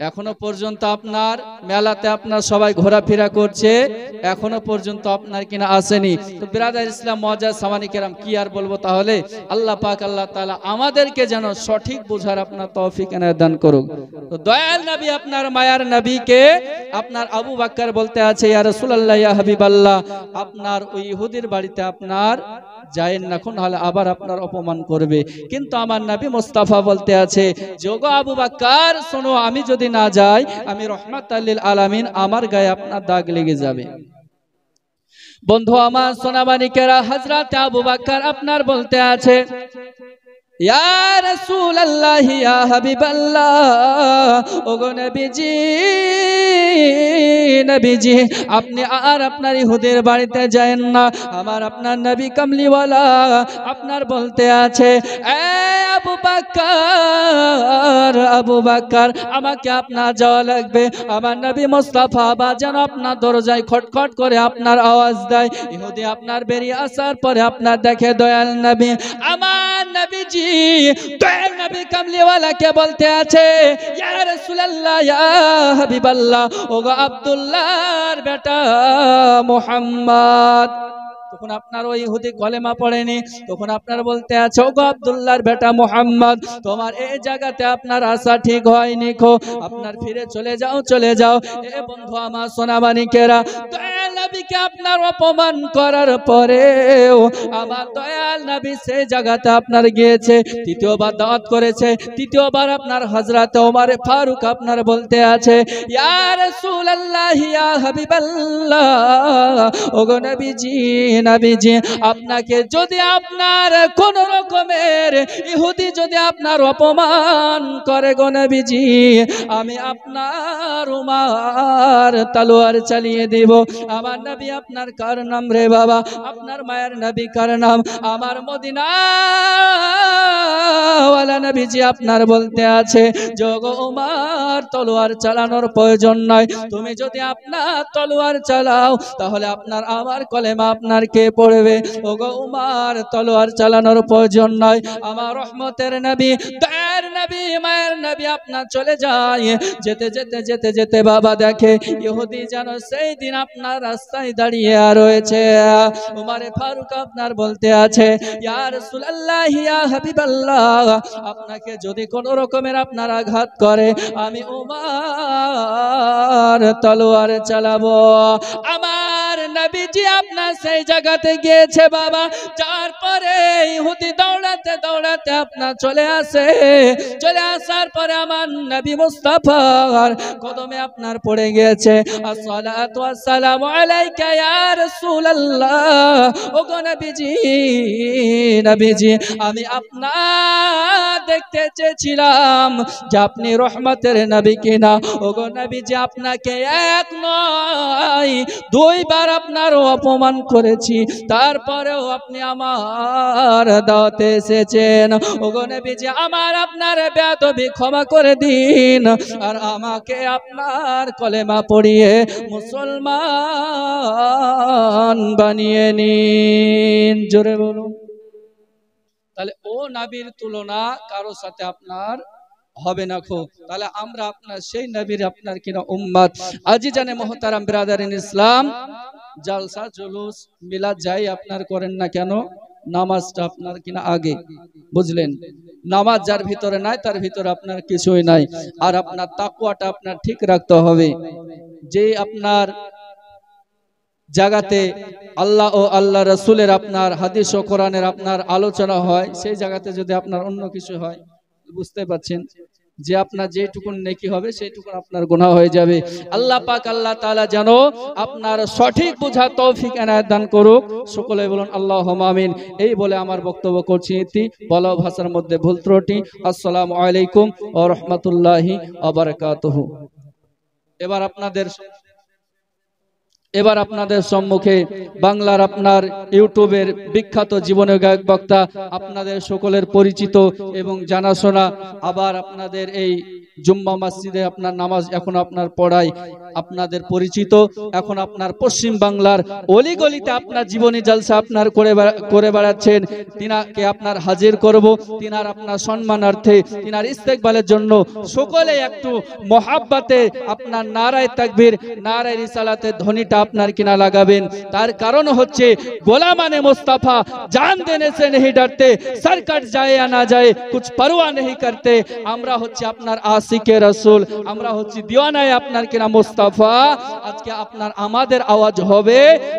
এখনো পর্যন্ত আপনার মেলাতে আপনার সবাই ঘোরাফেরা করছে, এখনো পর্যন্ত আপনার কিনা আসেনি। তো বিরাদার ইসলাম মুআজ্জাজ সামানি কেরাম, কি আর বলবো, তাহলে আল্লাহ পাক আল্লাহ তাআলা আমাদেরকে যেন সঠিক বোঝার আপনার তৌফিক এনায়েত দান করুক। তো দয়াল নবী আপনার মায়ার নবীকে আপনার আবু বকর বলতে আছে, ইয়া রাসূলুল্লাহ, ইয়া হাবিবাল্লাহ, আপনার ওই ইহুদির বাড়িতে আপনার যায়েন না, নাহলে আবার আপনার অপমান করবে। কিন্তু আমার নবী মুস্তাফা বলতে আছে, যোগো আবু বকর শোনো, আমি যদি না যাই, আমি রহমাতুল লিল আলামিন, আমার গায়ে আপনার দাগ লেগে যাবে। বন্ধু আমার সোনামানিকেরা, হযরত আবু বকর আপনার বলতে আছে, ইয়া রাসূলুল্লাহ ইয়া হাবিবাল্লাহ, ওগো নবীজি, নবীজি আপনি আর আপনার ইহুদির বাড়িতে যায়েন না, আমার আপনার নবী কামলিওয়ালা আপনার বলতে আছে, এ আবু বকর, আবু বকর আমাকে আপনার যাওয়া লাগবে, আমার নবী মুস্তাফা বা যেন আপনার দরজায় খটখট করে আপনার আওয়াজ দেয়। ইহুদি আপনার বেরিয়ে আসার পরে আপনার দেখে দয়াল নবী, আমার নবীজি দয়াল নবী কামলিওয়ালাকে বলতে আছে, ইয়া রাসূলুল্লাহ ইয়া হাবিবাল্লাহ, ওগো আব্দুল্লাহর বেটা মুহাম্মদ। তখন আপনার ওই ইহুদি কলেমা পড়েনি, তখন আপনার বলতে আছে, ওগো আব্দুল্লাহর বেটা মুহাম্মদ, তোমার এই জায়গাতে আপনার আসা ঠিক হয়নি খো, আপনার ফিরে চলে যাও, চলে যাও। এ বন্ধু আমার সোনামানিকেরা, দয়াল নবীকে আপনার অপমান করার পরেও আমার দয়াল নবী সেই জায়গাতে আপনার গিয়েছে, তৃতীয়বার দাওয়াত করেছে, তৃতীয়বার আপনার হযরত ওমর ফারুক আপনার বলতে আছে, ইয়া রাসূলুল্লাহ ইয়া হাবিবাল্লাহ, ওগো নবীজি, নবীজি আপনাকে যদি আপনার কোন রকমের ইহুদি যদি আপনার অপমান করে গো নবীজি, আমি আপনার উমার তলোয়ার চালিয়ে দেব। আমার নবী আপনার কার নাম রে বাবা? আপনার মায়ের নবী কার নাম? আমার মদিনা ওয়ালা নবীজি আপনার বলতে আছে, যোগো উমার তলোয়ার চালানোর প্রয়োজন নয়, তুমি যদি আপনার তলোয়ার চালাও তাহলে আপনার আমার কলেমা আপনার কে পড়বে? ওগো উমার তলোয়ার চালানোর প্রয়োজন নয়। আমার রহমতের নবী, দয়ার নবী, মায়ের নবী আপনার চলে যায়, যেতে যেতে যেতে যেতে বাবা দেখে ইহুদি যেন সেই দিন আপনার রাস্তায় দাঁড়িয়ে রয়েছে। উমারে ফারুক আপনার বলতে আছে, ইয়া রাসূলুল্লাহ ইয়া হাবিবাল্লাহ, আপনাকে যদি কোন রকমের আপনার আঘাত করে আমি উমার তলোয়ার চালাবো। আমার নবীজি আপনার সেই জায়গাতে গিয়েছে বাবা, যার পরে ইহুদি দৌড়াতে দৌড়াতে আপনার চলে আসে, চলে আসার পরে আমার নবী মুস্তাফার কদমে আপনার পড়ে গিয়েছে, আসসালাতু ওয়াসসালামু আলাইকা ইয়া রাসূলুল্লাহ, ওগো নবীজি, নবীজি আমি আপনার দেখতে চেয়েছিলাম যে আপনি রহমতের নবী কিনা। ওগো নবীজি আপনাকে এক নয় দুইবার আপনার অপমান করেছি, তারপরেও আপনি আমার দাওয়াতে এসেছেন। ওগো নবীজি আমার আপনার বেয়াদবি ক্ষমা করে দিন, আর আমাকে আপনার কলেমা পড়িয়ে মুসলমান বানিয়ে নিন। জোরে বলুন। তাহলে ও নবীর তুলনা কারো সাথে আপনার হবে না খো। তাহলে আমরা আপনার সেই নবীর আপনার কিনা উম্মত। আজি জানে মোহতারাম বিরাদারিন ইসলাম, জালসা জুলুস মিলাদ যাই আপনার করেন না কেন, নামাজটা আপনার কিনা আগে, বুঝলেন? নামাজ যার ভিতরে নাই তার ভিতরে আপনার কিছুই নাই। আর আপনার তাকওয়াটা আপনার ঠিক রাখতে হবে। যে আপনার জায়গাতে আল্লাহ ও আল্লাহ রসুলের আপনার হাদিস ও কোরআনের আপনার আলোচনা হয়, সেই জায়গাতে যদি আপনার অন্য কিছু হয়, বুঝতে পারছেন যে আপনার যেটুকুন নেকি হবে সেইটুকুন আপনার গুনাহ হয়ে যাবে। আল্লাহ পাক আল্লাহ তাআলা যেন আপনার সঠিক বোঝা তৌফিক এনায়েত দান করুক। সকলে বলুন আল্লাহুম্মা আমিন। এই বলে আমার বক্তব্য করছি ইতি, বলা ভাষার মধ্যে ভুল ত্রুটি। আসসালামু আলাইকুম ওয়া রাহমাতুল্লাহি ওয়া বারাকাতুহু। এবার আপনাদের সম্মুখে বাংলার আপনার ইউটিউবের বিখ্যাত জীবনী গায়ক বক্তা, আপনাদের সকলের পরিচিত এবং জানাশোনা, আবার আপনাদের এই জুম্মা মসজিদে আপনার নামাজ এখন আপনার পড়ায় আপনাদের পরিচিত, এখন আপনার পশ্চিম বাংলার অলিগলিতে আপনার জীবনী জলসা আপনার করে বেড়াচ্ছেন, তিনাকে আপনার হাজির করব। তিনার আপনার সম্মানার্থে, তিনার ইস্তেকবালের জন্য সকলে একটু মহাব্বতে আপনার নারায়ে তাকবীর, নারায়ে রিসালাতের ধ্বনিটা আপনার কিনা লাগাবেন। তার কারণ হচ্ছে গোলামানে মুস্তাফা জান দেনে সে नहीं डरते, सर कट जाए या ना जाए कुछ परवाह नहीं करते। আমরা হচ্ছে আপনার আশিকে রাসূল, আমরা হচ্ছি দিওয়ানায় আপনার কিনা মুস্তাফা। আজকে আপনার আমাদের আওয়াজ হবে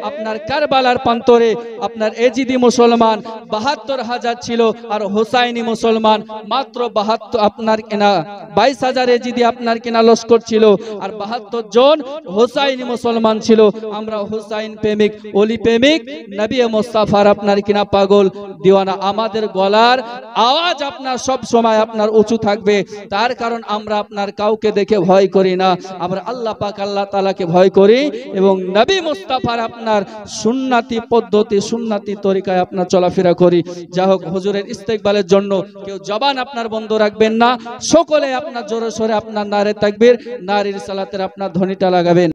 আপনার কারবালার প্রান্তরে। আপনার এজিদি মুসলমান ৭২,০০০ ছিল, আর হোসাইনি মুসলমান মাত্র ৭২, আপনার কিনা ২২,০০০ এজিদি আপনার কিনা লস্কর ছিল, আর ৭২ জন হোসাইনি মুসলমান ছিল। আমরা হোসাইন প্রেমিক, ওলি প্রেমিক, নবী মুস্তাফার আপনার কিনা পাগল, দিওয়ানা। আমাদের গলার আওয়াজ আপনার সব সময় আপনার উঁচু থাকবে, তার কারণ আমরা আপনার কাউকে দেখে ভয় করি না, আমরা আল্লাহ পাক আল্লাহ তাআলাকে ভয় করি এবং নবী মুস্তাফার আপনার সুন্নতি পদ্ধতি, সুন্নতি তরিকায় আপনার চলাফেরা করি। যা হোক, হুজুরের ইস্তেকবালের জন্য কেউ জবান আপনার বন্ধ রাখবেন না, সকলে আপনার জোরে সোরে আপনার নারে তাকবীর, নারীর সালাতের আপনার ধ্বনিটা লাগাবেন।